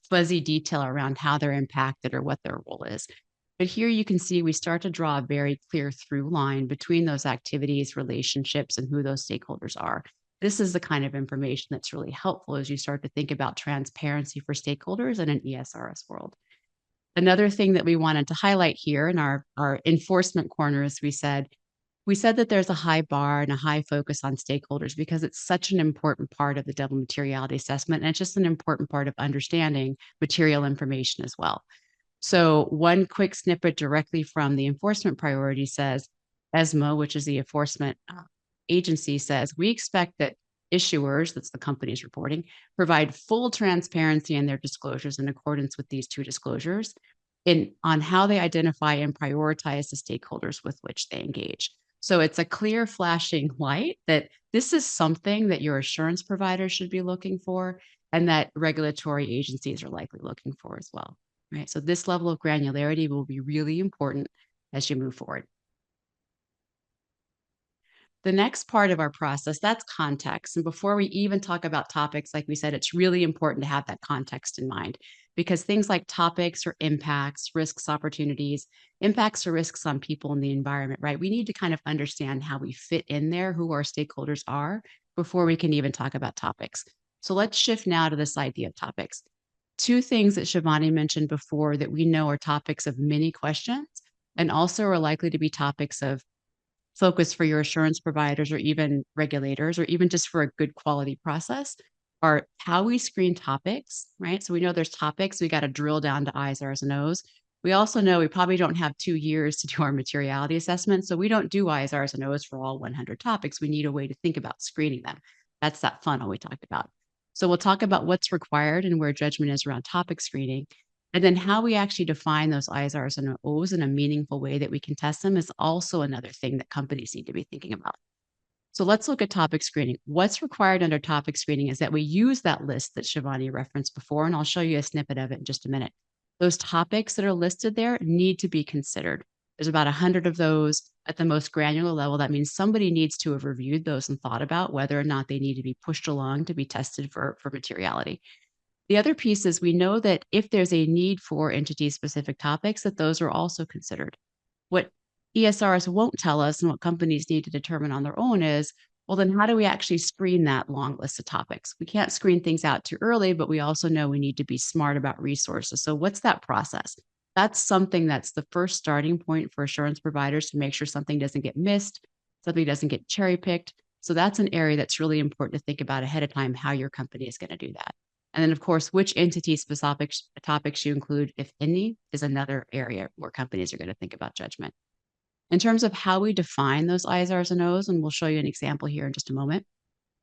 fuzzy detail around how they're impacted or what their role is. But here you can see we start to draw a very clear through line between those activities, relationships, and who those stakeholders are. This is the kind of information that's really helpful as you start to think about transparency for stakeholders in an ESRS world. Another thing that we wanted to highlight here in our enforcement corner is we said that there's a high bar and a high focus on stakeholders because it's such an important part of the double materiality assessment. And it's just an important part of understanding material information as well. So one quick snippet directly from the enforcement priority says, ESMA, which is the enforcement agency, says, we expect that issuers, that's the companies reporting, provide full transparency in their disclosures in accordance with these two disclosures on how they identify and prioritize the stakeholders with which they engage. So it's a clear flashing light that this is something that your assurance provider should be looking for, and that regulatory agencies are likely looking for as well, right? So this level of granularity will be really important as you move forward. The next part of our process, that's context. And before we even talk about topics, like we said, it's really important to have that context in mind because things like topics or impacts, risks, opportunities, impacts or risks on people and the environment, right? We need to kind of understand how we fit in there, who our stakeholders are, before we can even talk about topics. So let's shift now to this idea of topics. Two things that Shivani mentioned before that we know are topics of many questions and also are likely to be topics of focus for your assurance providers or even regulators, or even just for a good quality process, are how we screen topics, right? So we know there's topics, we got to drill down to I's, R's, and O's. We also know we probably don't have 2 years to do our materiality assessment. So we don't do I's, R's, and O's for all 100 topics. We need a way to think about screening them. That's that funnel we talked about. So we'll talk about what's required and where judgment is around topic screening. And then how we actually define those I's, R's, and O's in a meaningful way that we can test them is also another thing that companies need to be thinking about. So let's look at topic screening. What's required under topic screening is that we use that list that Shivani referenced before, and I'll show you a snippet of it in just a minute. Those topics that are listed there need to be considered. There's about 100 of those at the most granular level. That means somebody needs to have reviewed those and thought about whether or not they need to be pushed along to be tested for materiality. The other piece is we know that if there's a need for entity-specific topics, that those are also considered. What ESRS won't tell us and what companies need to determine on their own is, well, then how do we actually screen that long list of topics? We can't screen things out too early, but we also know we need to be smart about resources. So what's that process? That's something that's the first starting point for assurance providers to make sure something doesn't get missed, something doesn't get cherry picked. So that's an area that's really important to think about ahead of time, how your company is going to do that. And then, of course, which entity-specific topics you include, if any, is another area where companies are going to think about judgment. In terms of how we define those I's, R's, and O's, and we'll show you an example here in just a moment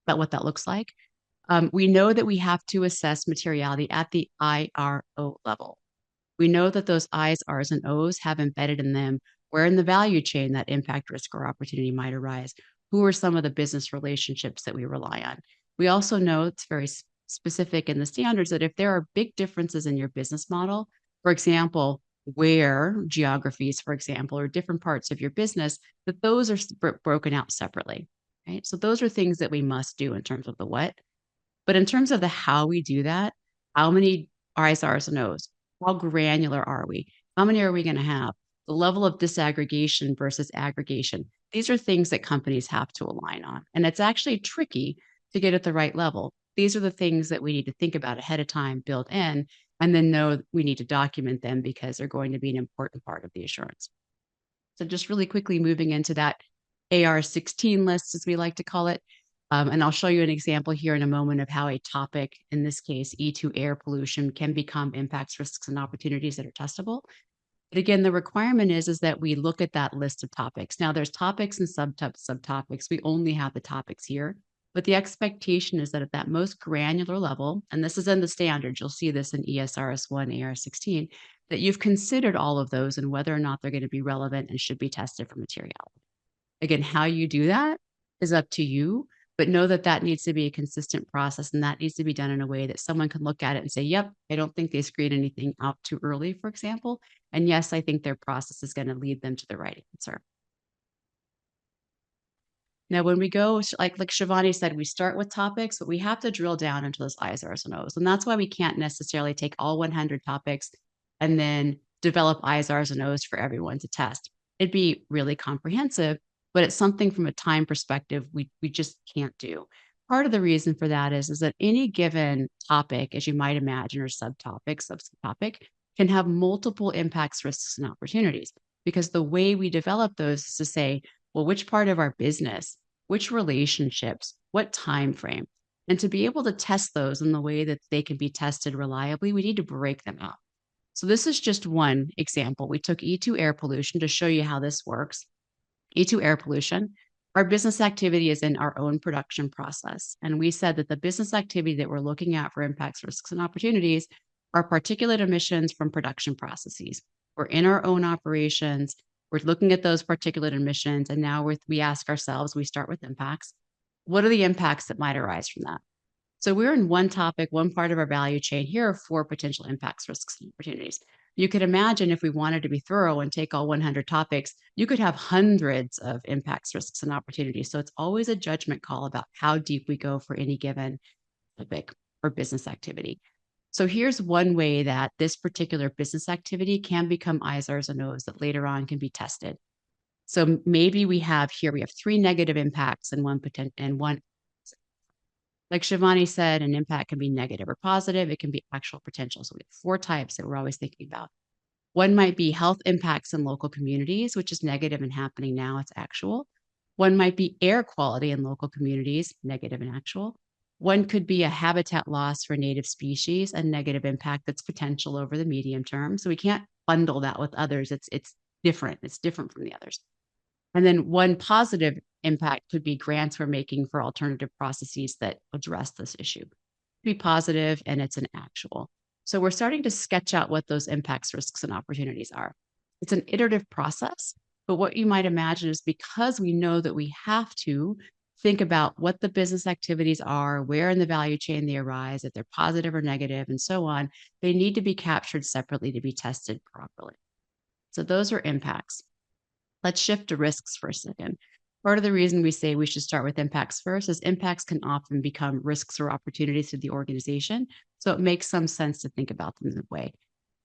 about what that looks like, we know that we have to assess materiality at the IRO level. We know that those I's, R's, and O's have embedded in them where in the value chain that impact, risk, or opportunity might arise. Who are some of the business relationships that we rely on? We also know it's very specific in the standards that if there are big differences in your business model, for example, where geographies, for example, or different parts of your business, that those are broken out separately, right? So those are things that we must do in terms of the what. But in terms of the how we do that, how many I's, R's, and O's? How granular are we? How many are we going to have? The level of disaggregation versus aggregation. These are things that companies have to align on. And it's actually tricky to get at the right level. These are the things that we need to think about ahead of time, build in, and then know we need to document them because they're going to be an important part of the assurance. So just really quickly moving into that AR16 list, as we like to call it. And I'll show you an example here in a moment of how a topic, in this case, E2 air pollution, can become impacts, risks, and opportunities that are testable. But again, the requirement is that we look at that list of topics. Now, there's topics and subtopics. We only have the topics here. But the expectation is that at that most granular level, and this is in the standards, you'll see this in ESRS 1, AR16, that you've considered all of those and whether or not they're going to be relevant and should be tested for materiality. Again, how you do that is up to you, but know that that needs to be a consistent process and that needs to be done in a way that someone can look at it and say, yep, I don't think they screened anything out too early, for example. And yes, I think their process is going to lead them to the right answer. Now, when we go, like Shivani said, we start with topics, but we have to drill down into those I's, R's, and O's. And that's why we can't necessarily take all 100 topics and then develop I's, R's, and O's for everyone to test. It'd be really comprehensive, but it's something from a time perspective we just can't do. Part of the reason for that is that any given topic, as you might imagine, or subtopic, can have multiple impacts, risks, and opportunities. Because the way we develop those is to say, well, which part of our business, which relationships, what time frame, and to be able to test those in the way that they can be tested reliably, we need to break them up. So this is just one example. We took E2 air pollution to show you how this works. E2 air pollution, our business activity is in our own production process. And we said that the business activity that we're looking at for impacts, risks, and opportunities are particulate emissions from production processes. We're in our own operations. We're looking at those particulate emissions. And now we ask ourselves, we start with impacts. What are the impacts that might arise from that? So we're in one topic, one part of our value chain. Here are 4 potential impacts, risks, and opportunities. You could imagine if we wanted to be thorough and take all 100 topics, you could have hundreds of impacts, risks, and opportunities. So it's always a judgment call about how deep we go for any given topic or business activity. So here's one way that this particular business activity can become ISRs and Os that later on can be tested. So maybe we have 3 negative impacts and one. Like Shivani said, an impact can be negative or positive. It can be actual potential. So we have 4 types that we're always thinking about. One might be health impacts in local communities, which is negative and happening now, it's actual. One might be air quality in local communities, negative and actual. One could be a habitat loss for native species, a negative impact that's potential over the medium term. So we can't bundle that with others. It's different. It's different from the others. And then one positive impact could be grants we're making for alternative processes that address this issue. Be positive and it's an actual. So we're starting to sketch out what those impacts, risks, and opportunities are. It's an iterative process, but what you might imagine is because we know that we have to think about what the business activities are, where in the value chain they arise, if they're positive or negative, and so on, they need to be captured separately to be tested properly. So those are impacts. Let's shift to risks for a second. Part of the reason we say we should start with impacts first is impacts can often become risks or opportunities to the organization. So it makes some sense to think about them in that way.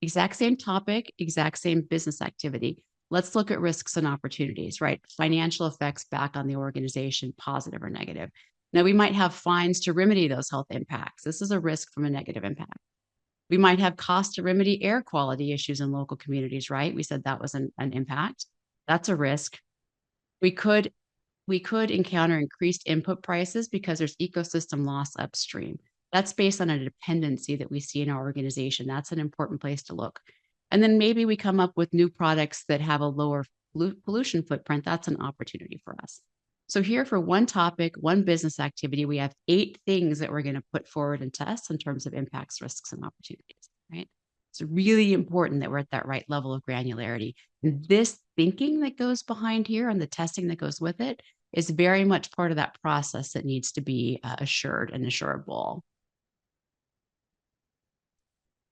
Exact same topic, exact same business activity. Let's look at risks and opportunities, right? Financial effects back on the organization, positive or negative. Now, we might have fines to remedy those health impacts. This is a risk from a negative impact. We might have cost to remedy air quality issues in local communities, right? We said that was an impact. That's a risk. We could encounter increased input prices because there's ecosystem loss upstream. That's based on a dependency that we see in our organization. That's an important place to look. And then maybe we come up with new products that have a lower pollution footprint. That's an opportunity for us. So here for one topic, one business activity, we have 8 things that we're going to put forward and test in terms of impacts, risks, and opportunities, right? It's really important that we're at that right level of granularity. And this thinking that goes behind here and the testing that goes with it is very much part of that process that needs to be assured and assurable.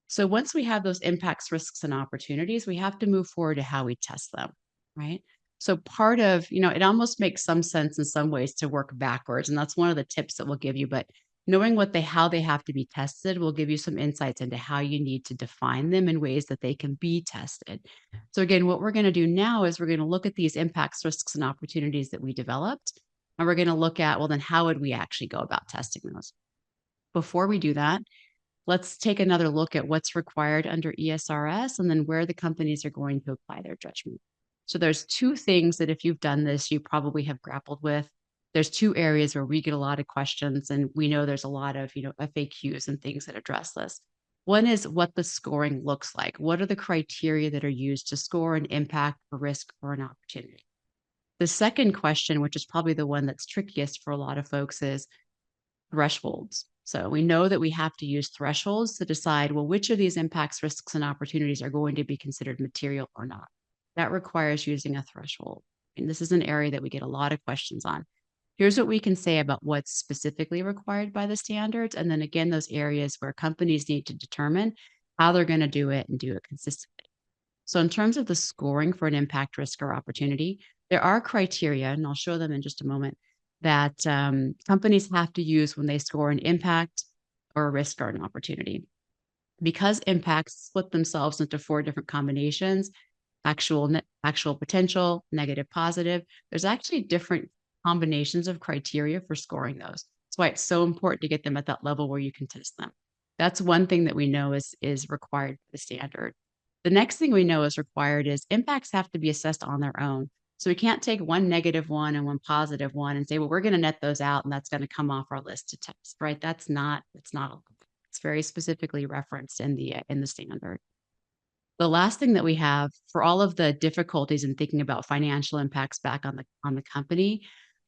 So once we have those impacts, risks, and opportunities, we have to move forward to how we test them, right? So part of, it almost makes some sense in some ways to work backwards. And that's one of the tips that we'll give you. But knowing how they have to be tested will give you some insights into how you need to define them in ways that they can be tested. So again, what we're going to do now is we're going to look at these impacts, risks, and opportunities that we developed. And we're going to look at, well, then how would we actually go about testing those? Before we do that, let's take another look at what's required under ESRS and then where the companies are going to apply their judgment. So there's 2 things that if you've done this, you probably have grappled with. There's 2 areas where we get a lot of questions, and we know there's a lot of, FAQs and things that address this. One is what the scoring looks like. What are the criteria that are used to score an impact, a risk, or an opportunity? The second question, which is probably the one that's trickiest for a lot of folks, is thresholds. So we know that we have to use thresholds to decide, well, which of these impacts, risks, and opportunities are going to be considered material or not. That requires using a threshold. And this is an area that we get a lot of questions on. Here's what we can say about what's specifically required by the standards. And then again, those areas where companies need to determine how they're going to do it and do it consistently. So in terms of the scoring for an impact, risk, or opportunity, there are criteria, and I'll show them in just a moment, that companies have to use when they score an impact or a risk or an opportunity. Because impacts split themselves into 4 different combinations, actual potential, negative, positive, there's actually different combinations of criteria for scoring those. That's why it's so important to get them at that level where you can test them. That's one thing that we know is required for the standard. The next thing we know is required is impacts have to be assessed on their own. So we can't take one negative one and one positive one and say, well, we're going to net those out and that's going to come off our list to test, right? It's very specifically referenced in the standard. The last thing that we have for all of the difficulties in thinking about financial impacts back on the company,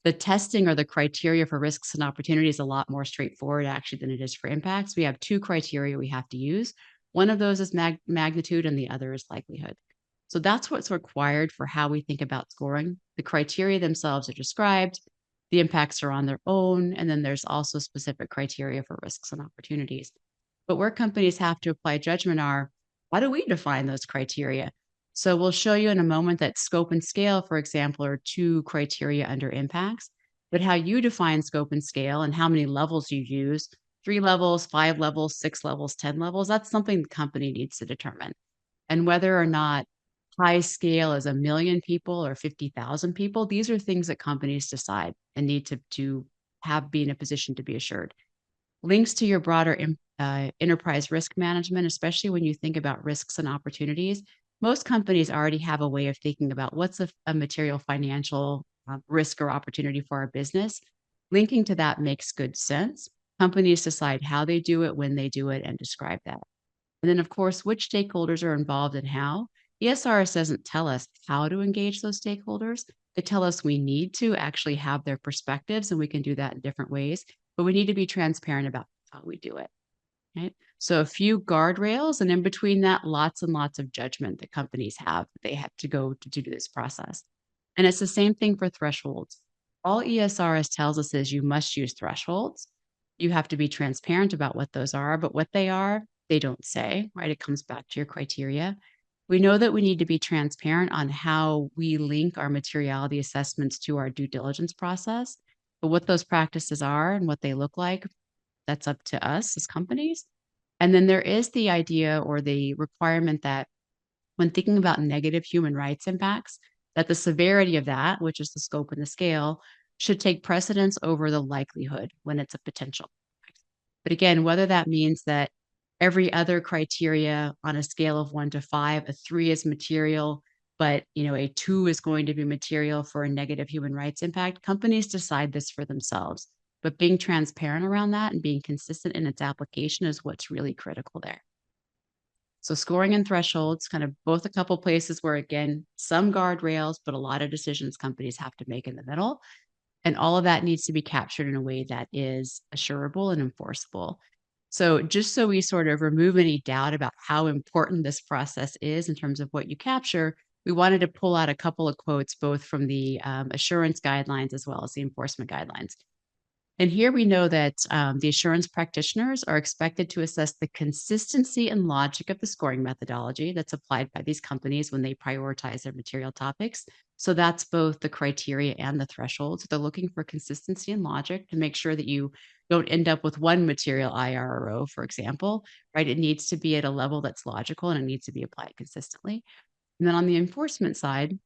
the testing or the criteria for risks and opportunities is a lot more straightforward actually than it is for impacts. We have 2 criteria we have to use. One of those is magnitude and the other is likelihood. So that's what's required for how we think about scoring. The criteria themselves are described. the impacts are on their own, and then there's also specific criteria for risks and opportunities. But where companies have to apply judgment are, how do we define those criteria? So we'll show you in a moment that scope and scale, for example, are two criteria under impacts, but how you define scope and scale and how many levels you use, 3 levels, 5 levels, 6 levels, 10 levels, that's something the company needs to determine. And whether or not high scale is 1 million people or 50,000 people, these are things that companies decide and need to have be in a position to be assured. Links to your broader enterprise risk management, especially when you think about risks and opportunities. Most companies already have a way of thinking about what's a material financial risk or opportunity for our business. Linking to that makes good sense. Companies decide how they do it, when they do it, and describe that. And then, of course, which stakeholders are involved and how. ESRS doesn't tell us how to engage those stakeholders. They tell us we need to actually have their perspectives, and we can do that in different ways, but we need to be transparent about how we do it. Right. So a few guardrails, and in between that, lots and lots of judgment that companies have that they have to go to do this process. And it's the same thing for thresholds. All ESRS tells us is you must use thresholds. You have to be transparent about what those are, but what they are, they don't say, right? It comes back to your criteria. We know that we need to be transparent on how we link our materiality assessments to our due diligence process, but what those practices are and what they look like, that's up to us as companies. And then there is the idea or the requirement that when thinking about negative human rights impacts, that the severity of that, which is the scope and the scale, should take precedence over the likelihood when it's a potential. But again, whether that means that every other criteria on a scale of 1 to 5, a 3 is material, but a 2 is going to be material for a negative human rights impact, companies decide this for themselves. But being transparent around that and being consistent in its application is what's really critical there. So scoring and thresholds, kind of both a couple places where, again, some guardrails, but a lot of decisions companies have to make in the middle. And all of that needs to be captured in a way that is assurable and enforceable. So just so we sort of remove any doubt about how important this process is in terms of what you capture, we wanted to pull out a couple of quotes, both from the assurance guidelines as well as the enforcement guidelines. And here we know that the assurance practitioners are expected to assess the consistency and logic of the scoring methodology that's applied by these companies when they prioritize their material topics. So that's both the criteria and the thresholds. They're looking for consistency and logic to make sure that you don't end up with one material IRO, for example, right? It needs to be at a level that's logical and it needs to be applied consistently. And then on the enforcement side,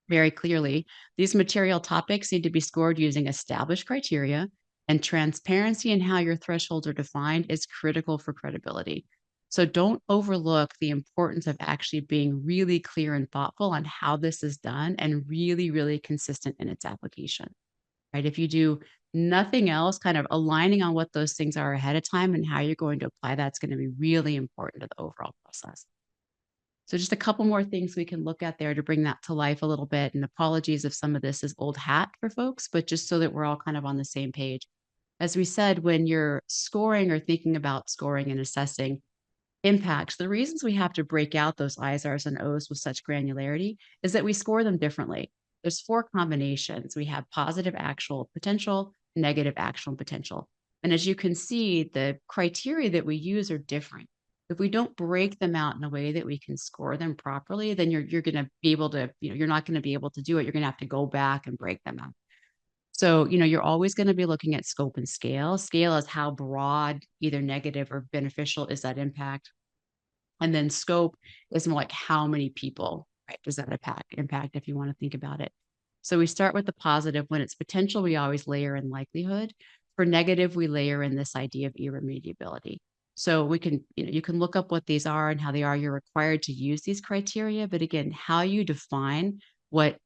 very clearly, these material topics need to be scored using established criteria, and transparency in how your thresholds are defined is critical for credibility. So don't overlook the importance of actually being really clear and thoughtful on how this is done and really, really consistent in its application, right? If you do nothing else, kind of aligning on what those things are ahead of time and how you're going to apply that's going to be really important to the overall process. So just a couple more things we can look at there to bring that to life a little bit. And apologies if some of this is old hat for folks, but just so that we're all kind of on the same page. As we said, when you're scoring or thinking about scoring and assessing impacts, the reasons we have to break out those I's, R's, and O's with such granularity is that we score them differently. There's 4 combinations. We have positive actual potential, negative actual potential. And as you can see, the criteria that we use are different. If we don't break them out in a way that we can score them properly, then you're going to be able to, you're not going to be able to do it. You're going to have to go back and break them out. So, you're always going to be looking at scope and scale. Scale is how broad, either negative or beneficial, is that impact. And then scope is more like how many people, right, does that impact if you want to think about it. So we start with the positive. When it's potential, we always layer in likelihood. For negative, we layer in this idea of irremediability. So we can, you can look up what these are and how they are. You're required to use these criteria, but again, how you define what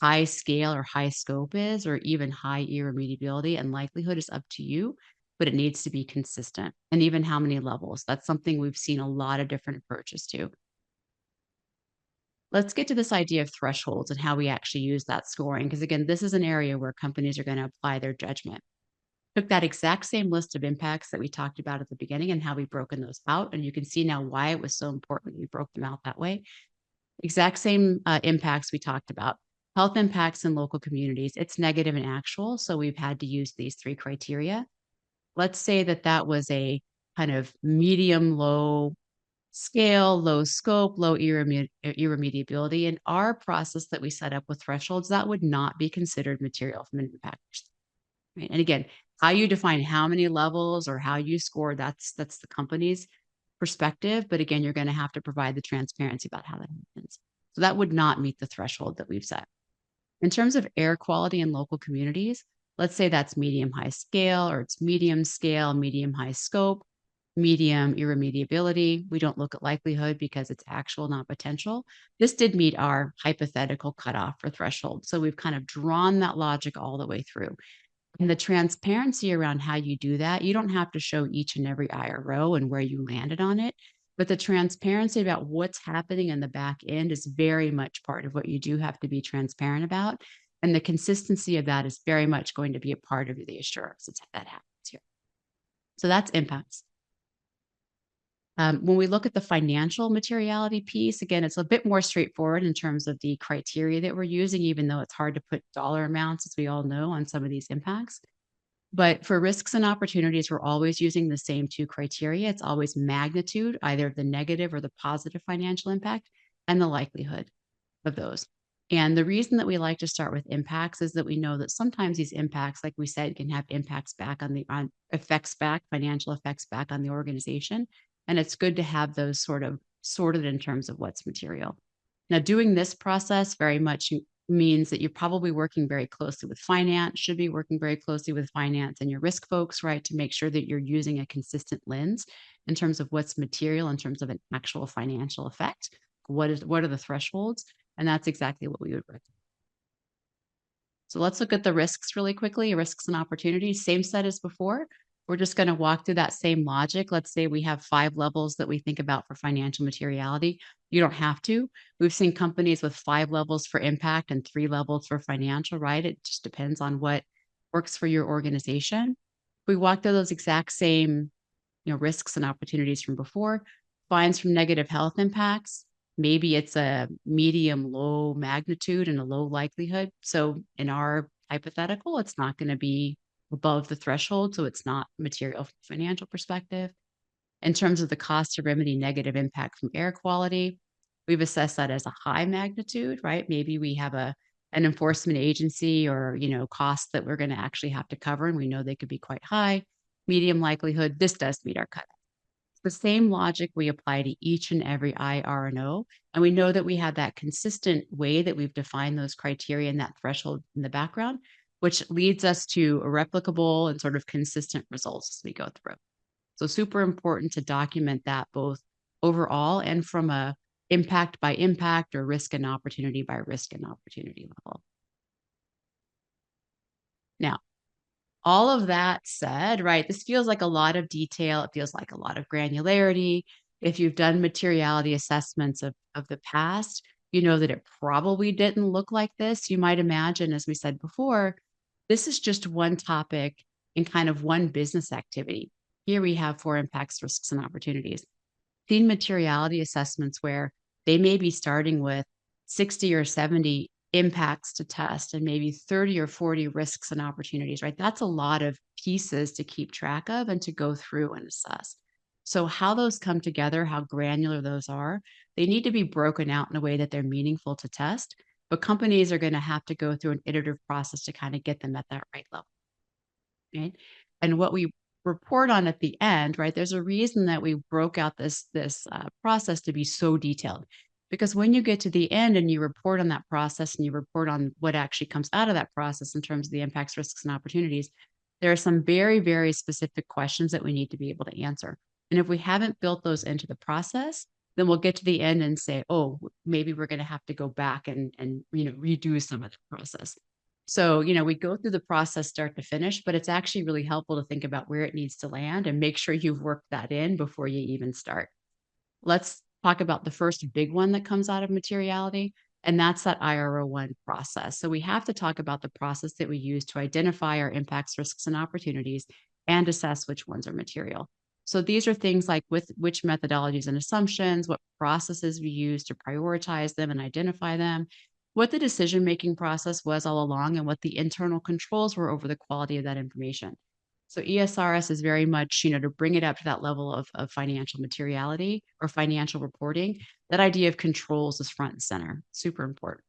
high scale or high scope is, or even high irremediability and likelihood, is up to you, but it needs to be consistent. And even how many levels, that's something we've seen a lot of different approaches to. Let's get to this idea of thresholds and how we actually use that scoring. Because again, this is an area where companies are going to apply their judgment. Took that exact same list of impacts that we talked about at the beginning and how we've broken those out. And you can see now why it was so important we broke them out that way. Exact same impacts we talked about. Health impacts in local communities, it's negative and actual. So we've had to use these 3 criteria. Let's say that that was a kind of medium, low scale, low scope, low irremediability. In our process that we set up with thresholds, that would not be considered material from an impact perspective. Right? And again, how you define how many levels or how you score, that's the company's perspective. But again, you're going to have to provide the transparency about how that happens. So that would not meet the threshold that we've set. In terms of air quality in local communities, let's say that's medium high scale, or it's medium scale, medium high scope, medium irremediability. We don't look at likelihood because it's actual, not potential. This did meet our hypothetical cutoff for threshold. So we've kind of drawn that logic all the way through. And the transparency around how you do that, you don't have to show each and every IRO and where you landed on it. But the transparency about what's happening in the back end is very much part of what you do have to be transparent about. And the consistency of that is very much going to be a part of the assurance that happens here. So that's impacts. When we look at the financial materiality piece, again, it's a bit more straightforward in terms of the criteria that we're using, even though it's hard to put dollar amounts, as we all know, on some of these impacts. But for risks and opportunities, we're always using the same 2 criteria. It's always magnitude, either the negative or the positive financial impact, and the likelihood of those. And the reason that we like to start with impacts is that we know that sometimes these impacts, like we said, can have impacts back on effects back, financial effects back on the organization. And it's good to have those sort of sorted in terms of what's material. Now, doing this process very much means that you're probably working very closely with finance, should be working very closely with finance and your risk folks, right, to make sure that you're using a consistent lens in terms of what's material, in terms of an actual financial effect. What are the thresholds? And that's exactly what we would recommend. So let's look at the risks really quickly, risks and opportunities, same set as before. We're just going to walk through that same logic. Let's say we have 5 levels that we think about for financial materiality. You don't have to. We've seen companies with 5 levels for impact and 3 levels for financial, right? It just depends on what works for your organization. We walk through those exact same, risks and opportunities from before. Fines from negative health impacts. Maybe it's a medium, low magnitude and a low likelihood. So in our hypothetical, it's not going to be above the threshold, so it's not material from a financial perspective. In terms of the cost to remedy negative impact from air quality, we've assessed that as a high magnitude, right? Maybe we have an enforcement agency or, costs that we're going to actually have to cover, and we know they could be quite high. Medium likelihood, this does meet our cut. The same logic we apply to each and every IRO, and we know that we have that consistent way that we've defined those criteria and that threshold in the background, which leads us to a replicable and sort of consistent results as we go through. So super important to document that both overall and from a impact by impact or risk and opportunity by risk and opportunity level. Now, all of that said, right, this feels like a lot of detail. It feels like a lot of granularity. If you've done materiality assessments of the past, you know that it probably didn't look like this. You might imagine, as we said before, this is just one topic in kind of one business activity. Here we have 4 impacts, risks, and opportunities. Seen materiality assessments where they may be starting with 60 or 70 impacts to test and maybe 30 or 40 risks and opportunities, right? That's a lot of pieces to keep track of and to go through and assess. So how those come together, how granular those are, they need to be broken out in a way that they're meaningful to test, but companies are going to have to go through an iterative process to kind of get them at that right level, right? And what we report on at the end, right? There's a reason that we broke out this process to be so detailed, because when you get to the end and you report on that process and you report on what actually comes out of that process in terms of the impacts, risks, and opportunities, there are some very, very specific questions that we need to be able to answer. And if we haven't built those into the process, then we'll get to the end and say, oh, maybe we're going to have to go back and redo some of the process. So, we go through the process start to finish, but it's actually really helpful to think about where it needs to land and make sure you've worked that in before you even start. Let's talk about the first big one that comes out of materiality, and that's that IRO1 process. So we have to talk about the process that we use to identify our impacts, risks, and opportunities and assess which ones are material. So these are things like with which methodologies and assumptions, what processes we use to prioritize them and identify them, what the decision-making process was all along and what the internal controls were over the quality of that information. So ESRS is very much, to bring it up to that level of financial materiality or financial reporting. That idea of controls is front and center, super important.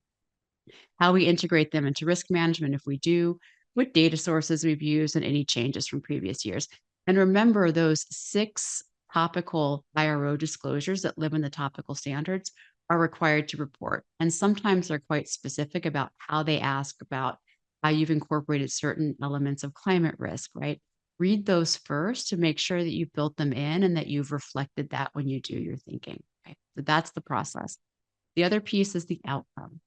How we integrate them into risk management if we do, what data sources we've used, and any changes from previous years. And remember, those 6 topical IRO disclosures that live in the topical standards are required to report. And sometimes they're quite specific about how they ask about how you've incorporated certain elements of climate risk, right? Read those first to make sure that you've built them in and that you've reflected that when you do your thinking. Okay? So that's the process. The other piece is the outcome.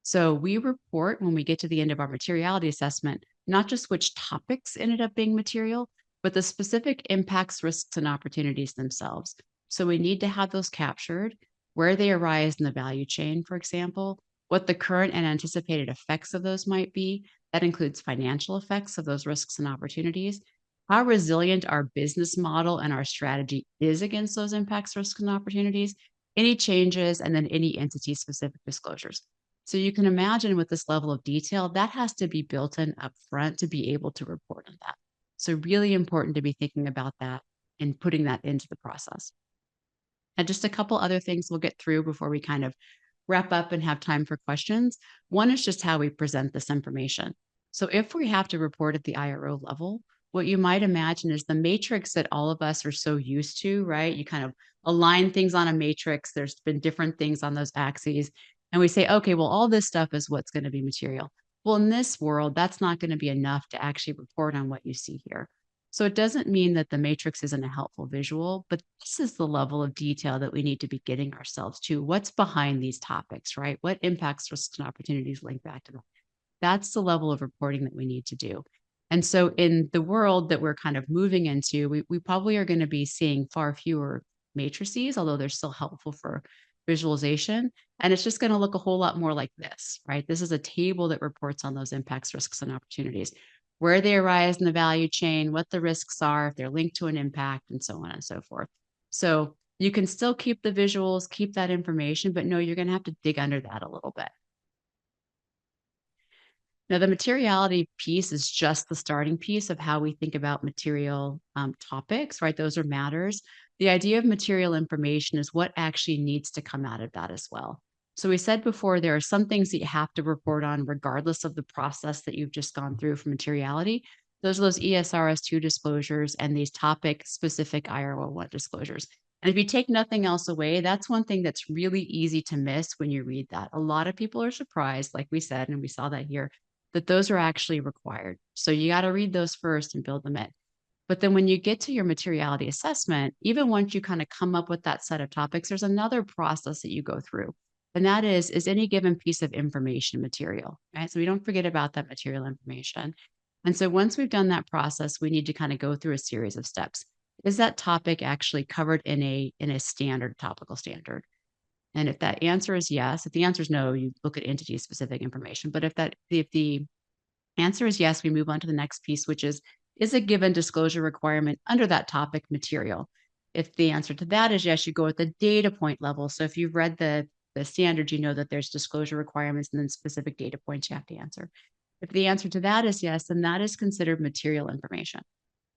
So we report when we get to the end of our materiality assessment, not just which topics ended up being material, but the specific impacts, risks, and opportunities themselves. So we need to have those captured, where they arise in the value chain, for example, what the current and anticipated effects of those might be. That includes financial effects of those risks and opportunities, how resilient our business model and our strategy is against those impacts, risks, and opportunities, any changes, and then any entity-specific disclosures. So you can imagine with this level of detail, that has to be built in upfront to be able to report on that. So really important to be thinking about that and putting that into the process. And just a couple other things we'll get through before we kind of wrap up and have time for questions. One is just how we present this information. So if we have to report at the IRO level, what you might imagine is the matrix that all of us are so used to, right? You kind of align things on a matrix. There's been different things on those axes. And we say, okay, well, all this stuff is what's going to be material. Well, in this world, that's not going to be enough to actually report on what you see here. So it doesn't mean that the matrix isn't a helpful visual, but this is the level of detail that we need to be getting ourselves to. What's behind these topics, right? What impacts, risks, and opportunities link back to them? That's the level of reporting that we need to do. And so in the world that we're kind of moving into, we probably are going to be seeing far fewer matrices, although they're still helpful for visualization. And it's just going to look a whole lot more like this, right? This is a table that reports on those impacts, risks, and opportunities, where they arise in the value chain, what the risks are, if they're linked to an impact, and so on and so forth. So you can still keep the visuals, keep that information, but no, you're going to have to dig under that a little bit. Now, the materiality piece is just the starting piece of how we think about material topics, right? Those are matters. The idea of material information is what actually needs to come out of that as well. So we said before, there are some things that you have to report on regardless of the process that you've just gone through for materiality. Those are those ESRS 2 disclosures and these topic specific IRO 1 disclosures. And if you take nothing else away, that's one thing that's really easy to miss when you read that. A lot of people are surprised, like we said, and we saw that here, that those are actually required. So you got to read those first and build them in. But then when you get to your materiality assessment, even once you kind of come up with that set of topics, there's another process that you go through. And that is any given piece of information material, right? So we don't forget about that material information. And so once we've done that process, we need to kind of go through a series of steps. Is that topic actually covered in a standard topical standard? And if that answer is yes, if the answer is no, you look at entity specific information. But if the answer is yes, we move on to the next piece, which is a given disclosure requirement under that topic material? If the answer to that is yes, you go at the data point level. So if you've read the standard, you know that there's disclosure requirements and then specific data points you have to answer. If the answer to that is yes, then that is considered material information,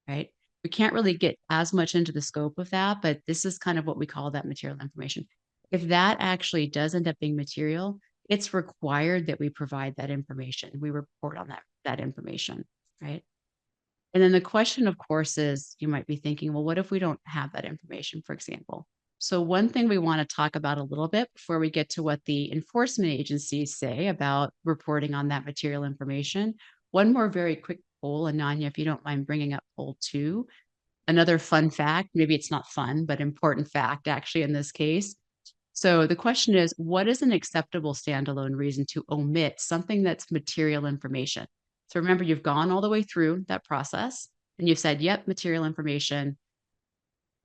right? We can't really get as much into the scope of that, but this is kind of what we call that material information. If that actually does end up being material, it's required that we provide that information. We report on that information, right? And then the question, of course, is you might be thinking, well, what if we don't have that information, for example? So one thing we want to talk about a little bit before we get to what the enforcement agencies say about reporting on that material information. One more very quick poll, and Nanya, if you don't mind bringing up poll 2. Another fun fact, maybe it's not fun, but important fact actually in this case. So the question is, what is an acceptable standalone reason to omit something that's material information? So remember, you've gone all the way through that process and you've said, yep, material information.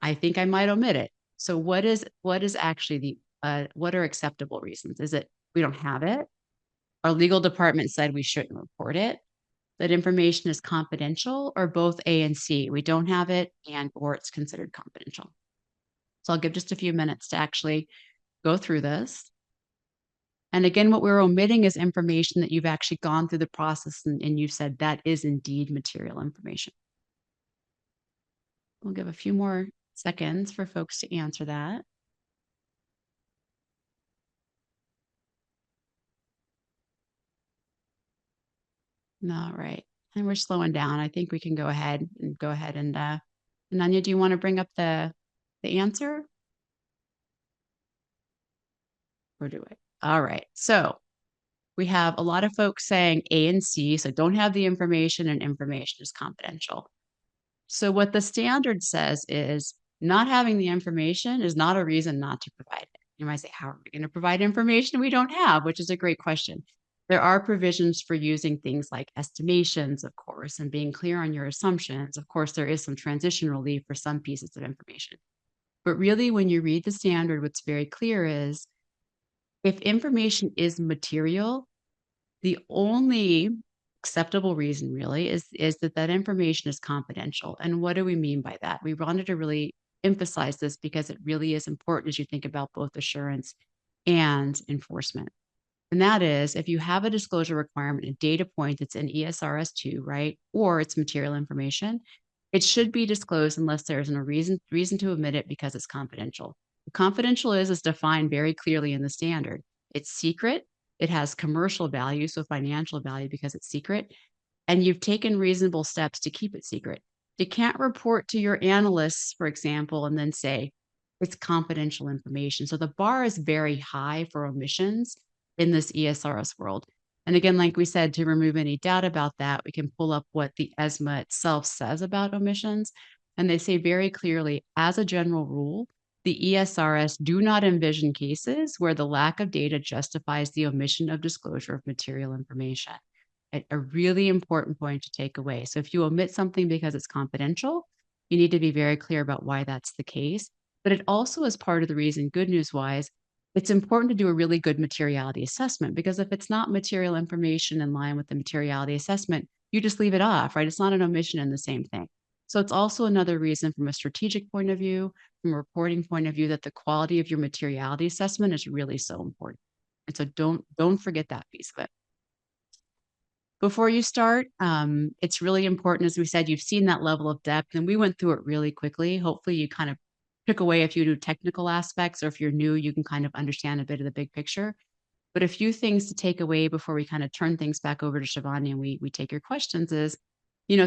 I think I might omit it. So what is actually what are acceptable reasons? Is it we don't have it? Our legal department said we shouldn't report it. That information is confidential, or both A and C. We don't have it or it's considered confidential. So I'll give just a few minutes to actually go through this. And again, what we're omitting is information that you've actually gone through the process and you've said that is indeed material information. We'll give a few more seconds for folks to answer that. All right. And we're slowing down. I think we can go ahead and Ananya, do you want to bring up the answer? Or do it? All right. So we have a lot of folks saying A and C, so don't have the information and information is confidential. So what the standard says is not having the information is not a reason not to provide it. You might say, how are we going to provide information we don't have? Which is a great question. There are provisions for using things like estimations, of course, and being clear on your assumptions. Of course, there is some transition relief for some pieces of information. But really, when you read the standard, what's very clear is if information is material, the only acceptable reason really is that that information is confidential. And what do we mean by that? We wanted to really emphasize this because it really is important as you think about both assurance and enforcement. And that is if you have a disclosure requirement, a data point that's in ESRS 2, right? Or it's material information, it should be disclosed unless there's a reason to omit it because it's confidential. What confidential is defined very clearly in the standard. It's secret. It has commercial value, so financial value because it's secret. And you've taken reasonable steps to keep it secret. You can't report to your analysts, for example, and then say it's confidential information. So the bar is very high for omissions in this ESRS world. And again, like we said, to remove any doubt about that, we can pull up what the ESMA itself says about omissions. And they say very clearly, as a general rule, the ESRS do not envision cases where the lack of data justifies the omission of disclosure of material information. A really important point to take away. So if you omit something because it's confidential, you need to be very clear about why that's the case. But it also is part of the reason, good news wise, it's important to do a really good materiality assessment because if it's not material information in line with the materiality assessment, you just leave it off, right? It's not an omission in the same thing. So it's also another reason from a strategic point of view, from a reporting point of view, that the quality of your materiality assessment is really so important. And so don't forget that piece of it. Before you start, it's really important, as we said, you've seen that level of depth, and we went through it really quickly. Hopefully, you kind of took away a few technical aspects, or if you're new, you can kind of understand a bit of the big picture. But a few things to take away before we kind of turn things back over to Shivani and we take your questions is,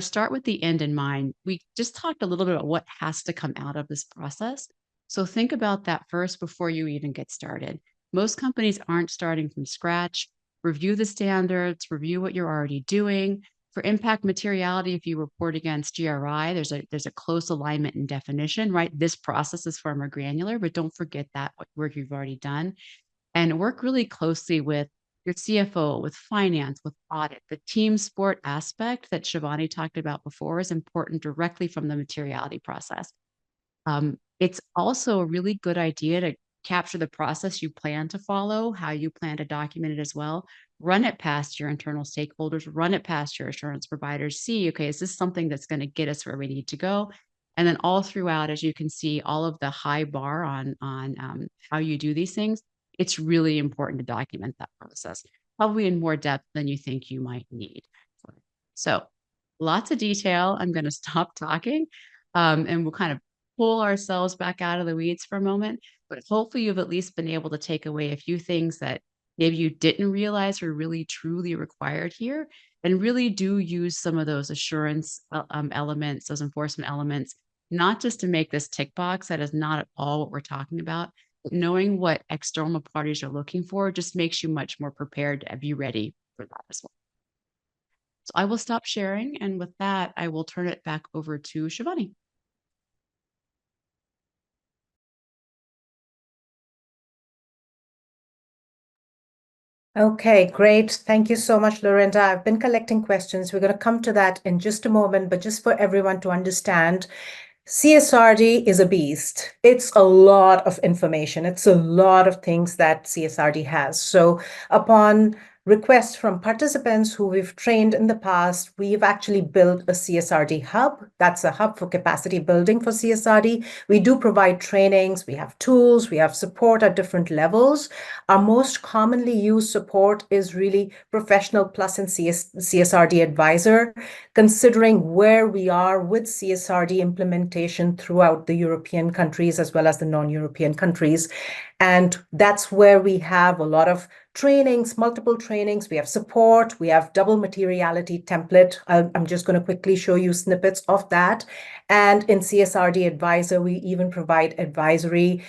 start with the end in mind. We just talked a little bit about what has to come out of this process. So think about that first before you even get started. Most companies aren't starting from scratch. Review the standards, review what you're already doing. For impact materiality, if you report against GRI, there's a close alignment and definition, right? This process is far more granular, but don't forget that what work you've already done. And work really closely with your CFO, with finance, with audit. The team sport aspect that Shivani talked about before is important directly from the materiality process. It's also a really good idea to capture the process you plan to follow, how you plan to document it as well. Run it past your internal stakeholders, run it past your assurance providers. See, okay, is this something that's going to get us where we need to go? And then all throughout, as you can see, all of the high bar on how you do these things, it's really important to document that process, probably in more depth than you think you might need. So lots of detail. I'm going to stop talking and we'll kind of pull ourselves back out of the weeds for a moment. But hopefully you've at least been able to take away a few things that maybe you didn't realize were really truly required here, and really do use some of those assurance elements, those enforcement elements, not just to make this tick box. That is not at all what we're talking about. But knowing what external parties are looking for just makes you much more prepared to be ready for that as well. So I will stop sharing. And with that, I will turn it back over to Shivani. Okay, great. Thank you so much, Lorinda. I've been collecting questions. We're going to come to that in just a moment, but just for everyone to understand, CSRD is a beast. It's a lot of information. It's a lot of things that CSRD has. So upon requests from participants who we've trained in the past, we've actually built a CSRD hub. That's a hub for capacity building for CSRD. We do provide trainings, we have tools, we have support at different levels. Our most commonly used support is really Professional Plus and CSRD Advisor, considering where we are with CSRD implementation throughout the European countries as well as the non-European countries. And that's where we have a lot of trainings, multiple trainings. We have support. We have double materiality template. I'm just going to quickly show you snippets of that. And in CSRD Advisor, we even provide advisory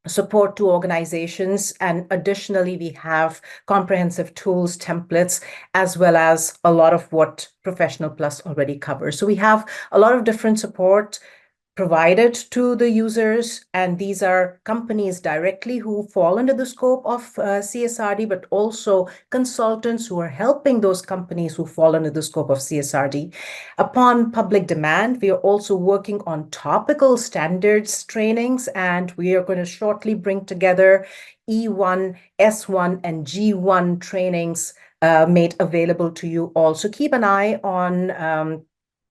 support to organizations. And additionally, we have comprehensive tools, templates, as well as a lot of what Professional Plus already covers. So we have a lot of different support provided to the users, and these are companies directly who fall under the scope of CSRD, but also consultants who are helping those companies who fall under the scope of CSRD. Upon public demand, we are also working on topical standards trainings, and we are going to shortly bring together E1, S1, and G1 trainings made available to you all. So keep an eye on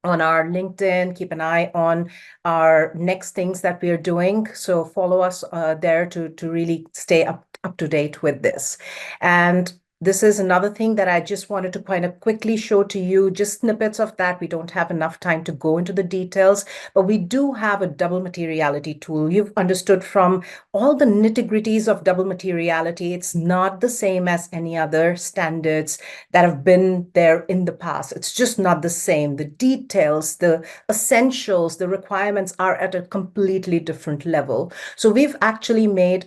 our LinkedIn, keep an eye on our next things that we are doing. So follow us there to really stay up to date with this. And this is another thing that I just wanted to kind of quickly show to you, just snippets of that. We don't have enough time to go into the details, but we do have a double materiality tool. You've understood from all the nitty-gritties of double materiality. It's not the same as any other standards that have been there in the past. It's just not the same. The details, the essentials, the requirements are at a completely different level. So we've actually made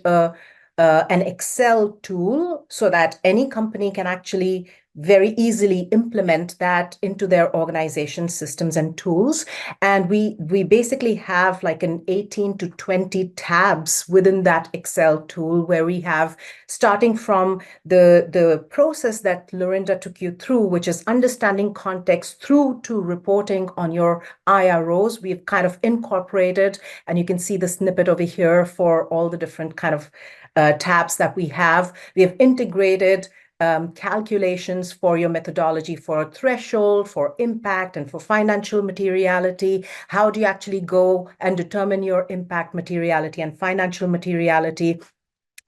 an Excel tool so that any company can actually very easily implement that into their organization systems and tools. And we basically have like an 18 to 20 tabs within that Excel tool, where we have, starting from the process that Lorinda took you through, which is understanding context, through to reporting on your IROs. We've kind of incorporated, and you can see the snippet over here for all the different kind of tabs that we have. We have integrated calculations for your methodology for threshold, for impact, and for financial materiality. How do you actually go and determine your impact materiality and financial materiality?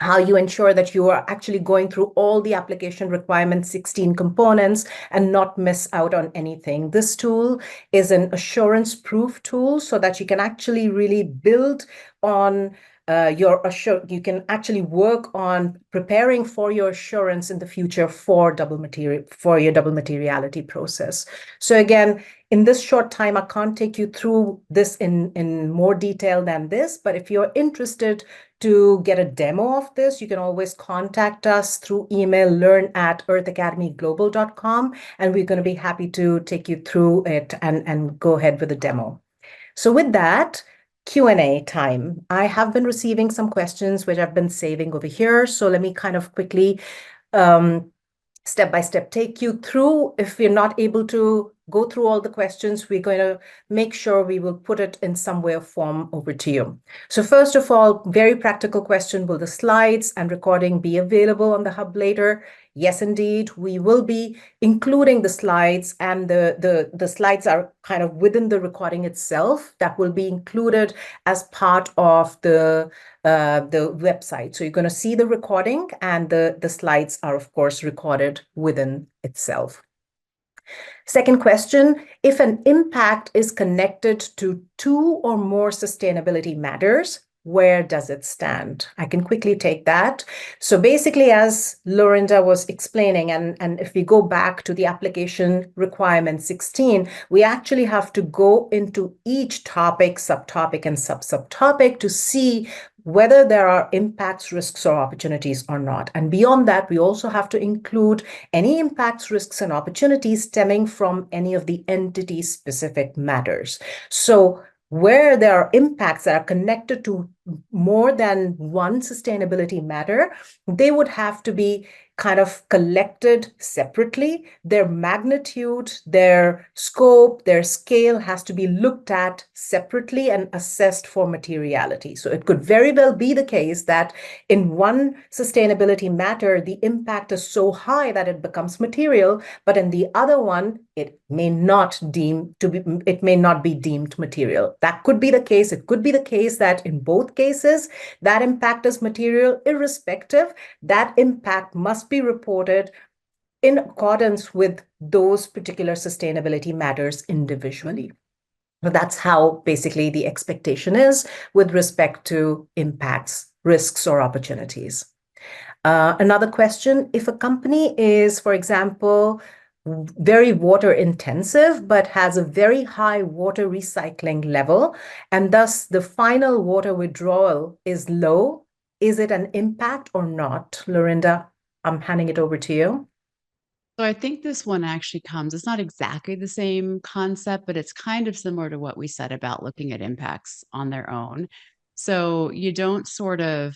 How you ensure that you are actually going through all the application requirements, 16 components, and not miss out on anything. This tool is an assurance proof tool so that you can actually really build on you can actually work on preparing for your assurance in the future for your double materiality process. So again, in this short time, I can't take you through this in more detail than this, but if you're interested to get a demo of this, you can always contact us through email, learn@earthacademyglobal.com, and we're going to be happy to take you through it and go ahead with the demo. So with that, Q&A time. I have been receiving some questions which I've been saving over here. So let me kind of quickly, step by step, take you through. If we're not able to go through all the questions, we're going to make sure we will put it in some way or form over to you. So first of all, very practical question, will the slides and recording be available on the hub later? Yes, indeed, we will be including the slides, and the slides are kind of within the recording itself that will be included as part of the website. So you're going to see the recording, and the slides are, of course, recorded within itself. Second question, if an impact is connected to 2 or more sustainability matters, where does it stand? I can quickly take that. So basically, as Lorinda was explaining, and if we go back to the application requirement 16, we actually have to go into each topic, subtopic, and subtopic to see whether there are impacts, risks, or opportunities or not. And beyond that, we also have to include any impacts, risks, and opportunities stemming from any of the entity-specific matters. So where there are impacts that are connected to more than one sustainability matter, they would have to be kind of collected separately. Their magnitude, their scope, their scale has to be looked at separately and assessed for materiality. So it could very well be the case that in one sustainability matter, the impact is so high that it becomes material, but in the other one, it may not be deemed material. That could be the case. It could be the case that in both cases, that impact is material. Irrespective, that impact must be reported in accordance with those particular sustainability matters individually. So that's how basically the expectation is with respect to impacts, risks, or opportunities. Another question, if a company is, for example, very water intensive, but has a very high water recycling level, and thus the final water withdrawal is low, is it an impact or not? Lorinda, I'm handing it over to you. So I think this one actually it's not exactly the same concept, but it's kind of similar to what we said about looking at impacts on their own. So you don't sort of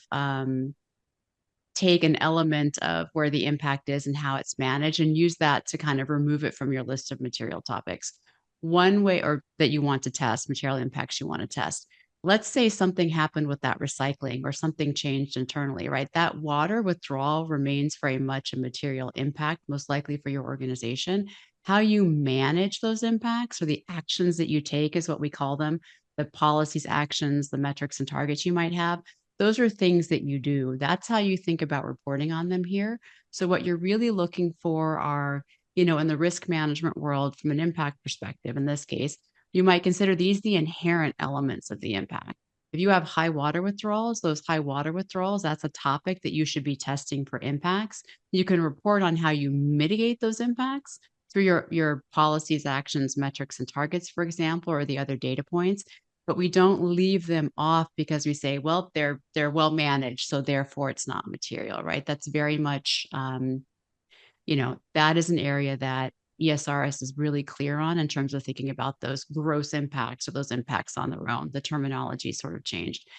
take an element of where the impact is and how it's managed and use that to kind of remove it from your list of material topics. One way or that you want to test, material impacts you want to test. Let's say something happened with that recycling or something changed internally, right? That water withdrawal remains very much a material impact, most likely for your organization. How you manage those impacts or the actions that you take is what we call them, the policies, actions, the metrics and targets you might have. Those are things that you do. That's how you think about reporting on them here. So what you're really looking for are, in the risk management world from an impact perspective, in this case, you might consider these the inherent elements of the impact. If you have high water withdrawals, those high water withdrawals, that's a topic that you should be testing for impacts. You can report on how you mitigate those impacts through your policies, actions, metrics, and targets, for example, or the other data points. But we don't leave them off because we say, well, they're well managed, so therefore it's not material, right? That's very much, that is an area that ESRS is really clear on in terms of thinking about those gross impacts or those impacts on their own. The terminology sort of changed.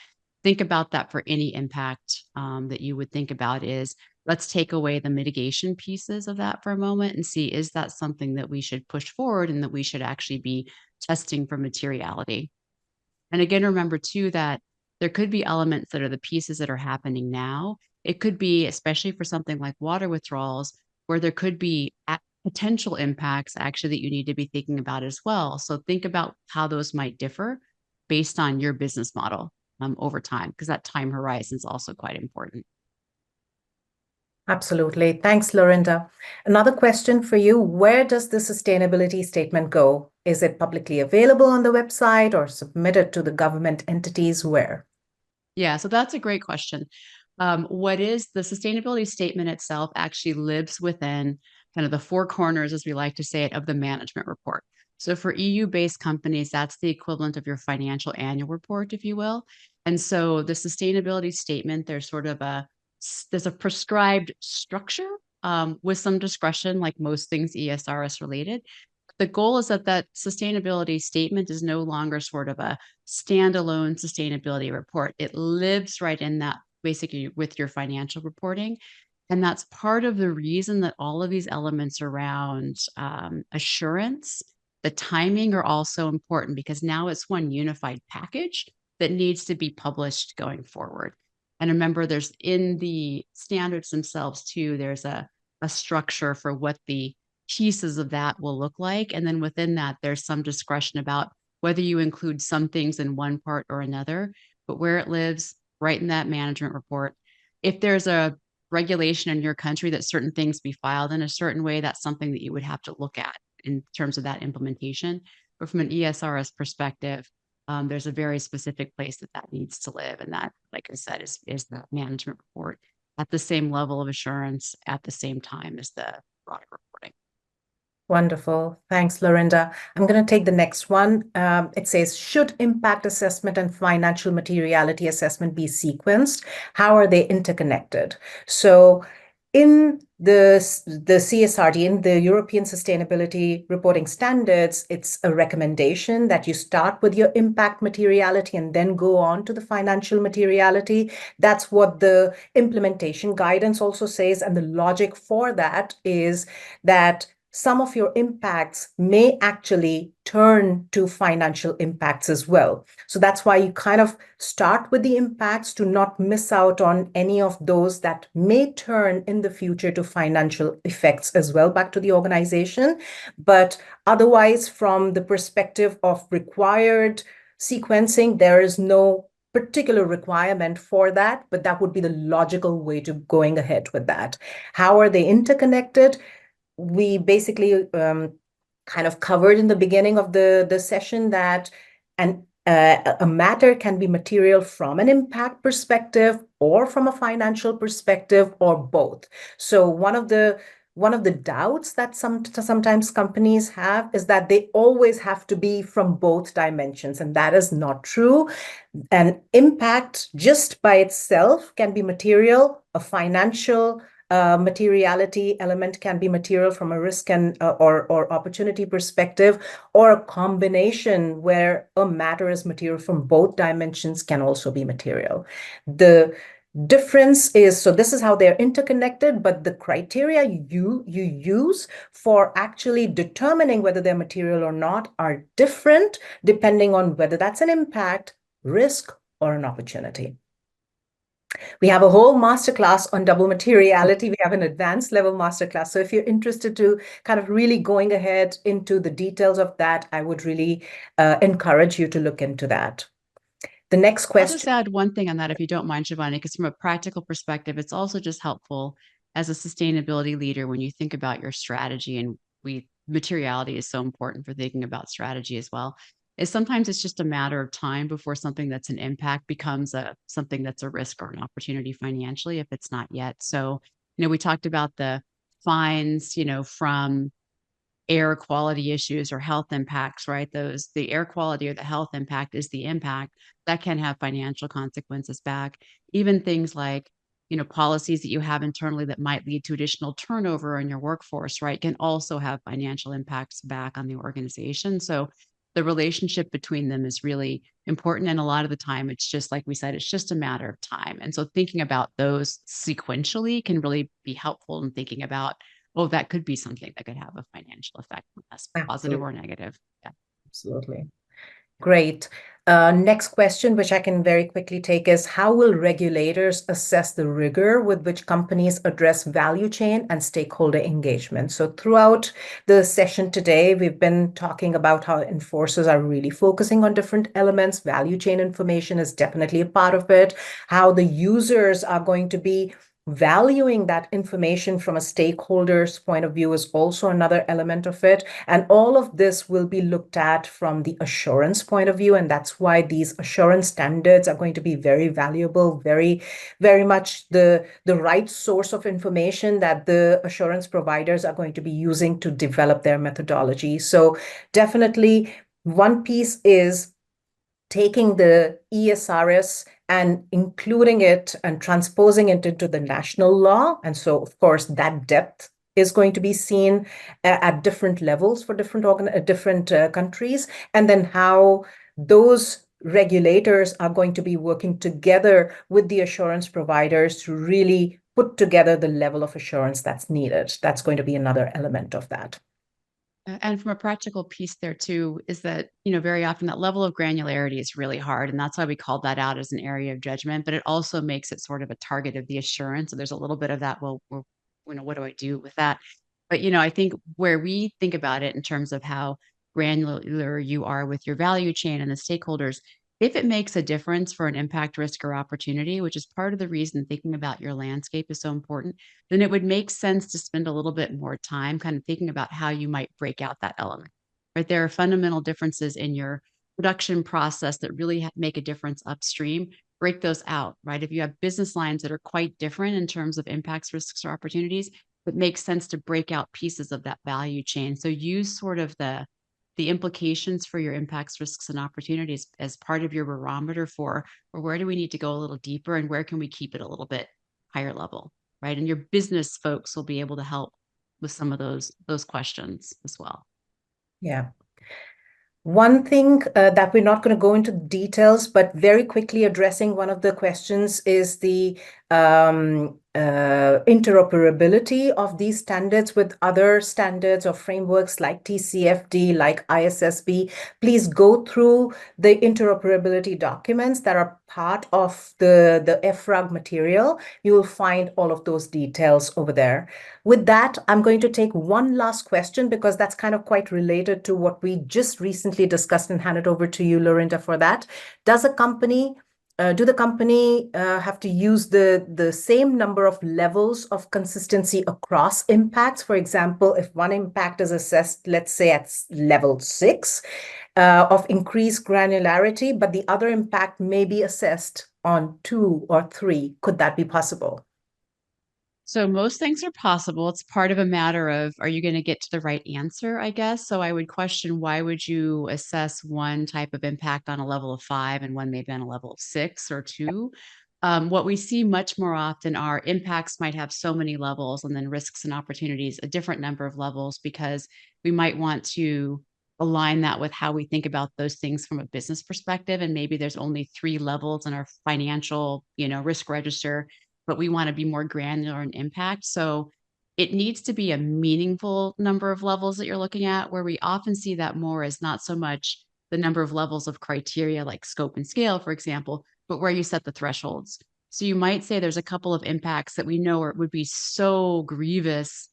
Think about that for any impact that you would think about is, let's take away the mitigation pieces of that for a moment and see, is that something that we should push forward and that we should actually be testing for materiality? And again, remember too that there could be elements that are the pieces that are happening now. It could be, especially for something like water withdrawals, where there could be potential impacts actually that you need to be thinking about as well. So think about how those might differ based on your business model over time, because that time horizon is also quite important. Absolutely. Thanks, Lorinda. Another question for you. Where does the sustainability statement go? Is it publicly available on the website or submitted to the government entities? Where? Yeah, so that's a great question. What is the sustainability statement itself actually lives within kind of the four corners, as we like to say it, of the management report. So for EU-based companies, that's the equivalent of your financial annual report, if you will. And so the sustainability statement, there's a prescribed structure with some discretion, like most things ESRS related. The goal is that sustainability statement is no longer sort of a standalone sustainability report. It lives right in that basically with your financial reporting. And that's part of the reason that all of these elements around assurance, the timing are also important, because now it's one unified package that needs to be published going forward. And remember, there's in the standards themselves too, there's a structure for what the pieces of that will look like. And then within that, there's some discretion about whether you include some things in one part or another, but where it lives right in that management report. If there's a regulation in your country that certain things be filed in a certain way, that's something that you would have to look at in terms of that implementation. But from an ESRS perspective, there's a very specific place that needs to live. And that, like I said, is the management report at the same level of assurance at the same time as the broader reporting. Wonderful. Thanks, Lorinda. I'm going to take the next one. It says, should impact assessment and financial materiality assessment be sequenced? How are they interconnected? So in the CSRD, in the European Sustainability Reporting Standards, it's a recommendation that you start with your impact materiality and then go on to the financial materiality. That's what the implementation guidance also says. And the logic for that is that some of your impacts may actually turn to financial impacts as well. So that's why you kind of start with the impacts to not miss out on any of those that may turn in the future to financial effects as well back to the organization. But otherwise, from the perspective of required sequencing, there is no particular requirement for that, but that would be the logical way to going ahead with that. How are they interconnected? We basically kind of covered in the beginning of the session that a matter can be material from an impact perspective or from a financial perspective or both. So one of the doubts that sometimes companies have is that they always have to be from both dimensions, and that is not true. An impact just by itself can be material, a financial materiality element can be material from a risk and or opportunity perspective, or a combination where a matter is material from both dimensions can also be material. The difference is, so this is how they're interconnected, but the criteria you use for actually determining whether they're material or not are different depending on whether that's an impact, risk, or an opportunity. We have a whole masterclass on double materiality. We have an advanced level masterclass. So if you're interested to kind of really going ahead into the details of that, I would really encourage you to look into that. The next I'll just question. add one thing on that, if you don't mind, Shivani, because from a practical perspective, it's also just helpful as a sustainability leader when you think about your strategy, and materiality is so important for thinking about strategy as well, is sometimes it's just a matter of time before something that's an impact becomes something that's a risk or an opportunity financially, if it's not yet. So, we talked about the fines, from air quality issues or health impacts, right? The air quality or the health impact is the impact that can have financial consequences back. Even things like, policies that you have internally that might lead to additional turnover in your workforce, right, can also have financial impacts back on the organization. So the relationship between them is really important. And a lot of the time, it's just like we said, it's just a matter of time. And so thinking about those sequentially can really be helpful in thinking about, oh, that could be something that could have a financial effect on us, positive or negative. Yeah. Absolutely. Great. Next question, which I can very quickly take, is how will regulators assess the rigor with which companies address value chain and stakeholder engagement? So throughout the session today, we've been talking about how enforcers are really focusing on different elements. Value chain information is definitely a part of it. How the users are going to be valuing that information from a stakeholder's point of view is also another element of it. And all of this will be looked at from the assurance point of view. And that's why these assurance standards are going to be very valuable, very, very much the right source of information that the assurance providers are going to be using to develop their methodology. So definitely one piece is taking the ESRS and including it and transposing it into the national law. And so, of course, that depth is going to be seen at different levels for different countries, and then how those regulators are going to be working together with the assurance providers to really put together the level of assurance that's needed. That's going to be another element of that. And from a practical piece there too, is that, very often that level of granularity is really hard. And that's why we called that out as an area of judgment, but it also makes it sort of a target of the assurance. So there's a little bit of that, well, what do I do with that? But, I think where we think about it in terms of how granular you are with your value chain and the stakeholders, if it makes a difference for an impact, risk, or opportunity, which is part of the reason thinking about your landscape is so important, then it would make sense to spend a little bit more time kind of thinking about how you might break out that element, right? There are fundamental differences in your production process that really make a difference upstream. Break those out, right? If you have business lines that are quite different in terms of impacts, risks, or opportunities, it makes sense to break out pieces of that value chain. So use sort of the implications for your impacts, risks, and opportunities as part of your barometer for, or where do we need to go a little deeper and where can we keep it a little bit higher level? right? And your business folks will be able to help with some of those questions as well. Yeah. One thing that we're not going to go into details, but very quickly addressing one of the questions is the interoperability of these standards with other standards or frameworks like TCFD, like ISSB. Please go through the interoperability documents that are part of the EFRAG material. You will find all of those details over there. With that, I'm going to take one last question because that's kind of quite related to what we just recently discussed, and hand it over to you, Lorinda, for that. Does a company do the company have to use the same number of levels of consistency across impacts? For example, if one impact is assessed, let's say at level 6 of increased granularity, but the other impact may be assessed on 2 or 3, could that be possible? So most things are possible. It's part of a matter of, are you going to get to the right answer, I guess? So I would question, why would you assess one type of impact on a level of 5 and one maybe on a level of 6 or 2? What we see much more often are impacts might have so many levels, and then risks and opportunities a different number of levels, because we might want to align that with how we think about those things from a business perspective. And maybe there's only 3 levels in our financial, risk register, but we want to be more granular in impact. So it needs to be a meaningful number of levels that you're looking at. Where we often see that more as not so much the number of levels of criteria like scope and scale, for example, but where you set the thresholds. So you might say there's a couple of impacts that we know would be so grievous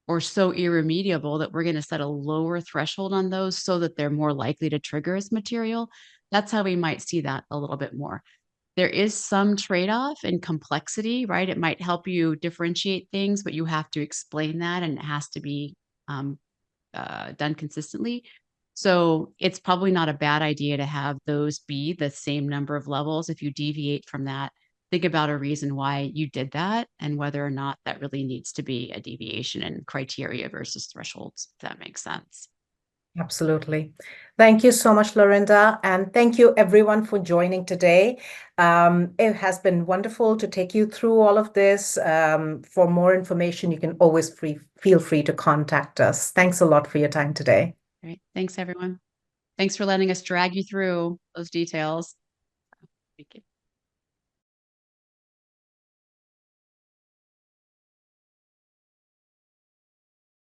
or so irremediable that we're going to set a lower threshold on those so that they're more likely to trigger as material. That's how we might see that a little bit more. There is some trade-off in complexity, right? It might help you differentiate things, but you have to explain that, and it has to be done consistently. So it's probably not a bad idea to have those be the same number of levels. If you deviate from that, think about a reason why you did that and whether or not that really needs to be a deviation in criteria versus thresholds, if that makes sense. Absolutely. Thank you so much, Lorinda. And thank you everyone for joining today. It has been wonderful to take you through all of this. For more information, you can always feel free to contact us. Thanks a lot for your time today. Great. Thanks, everyone. Thanks for letting us drag you through those details. Thank you.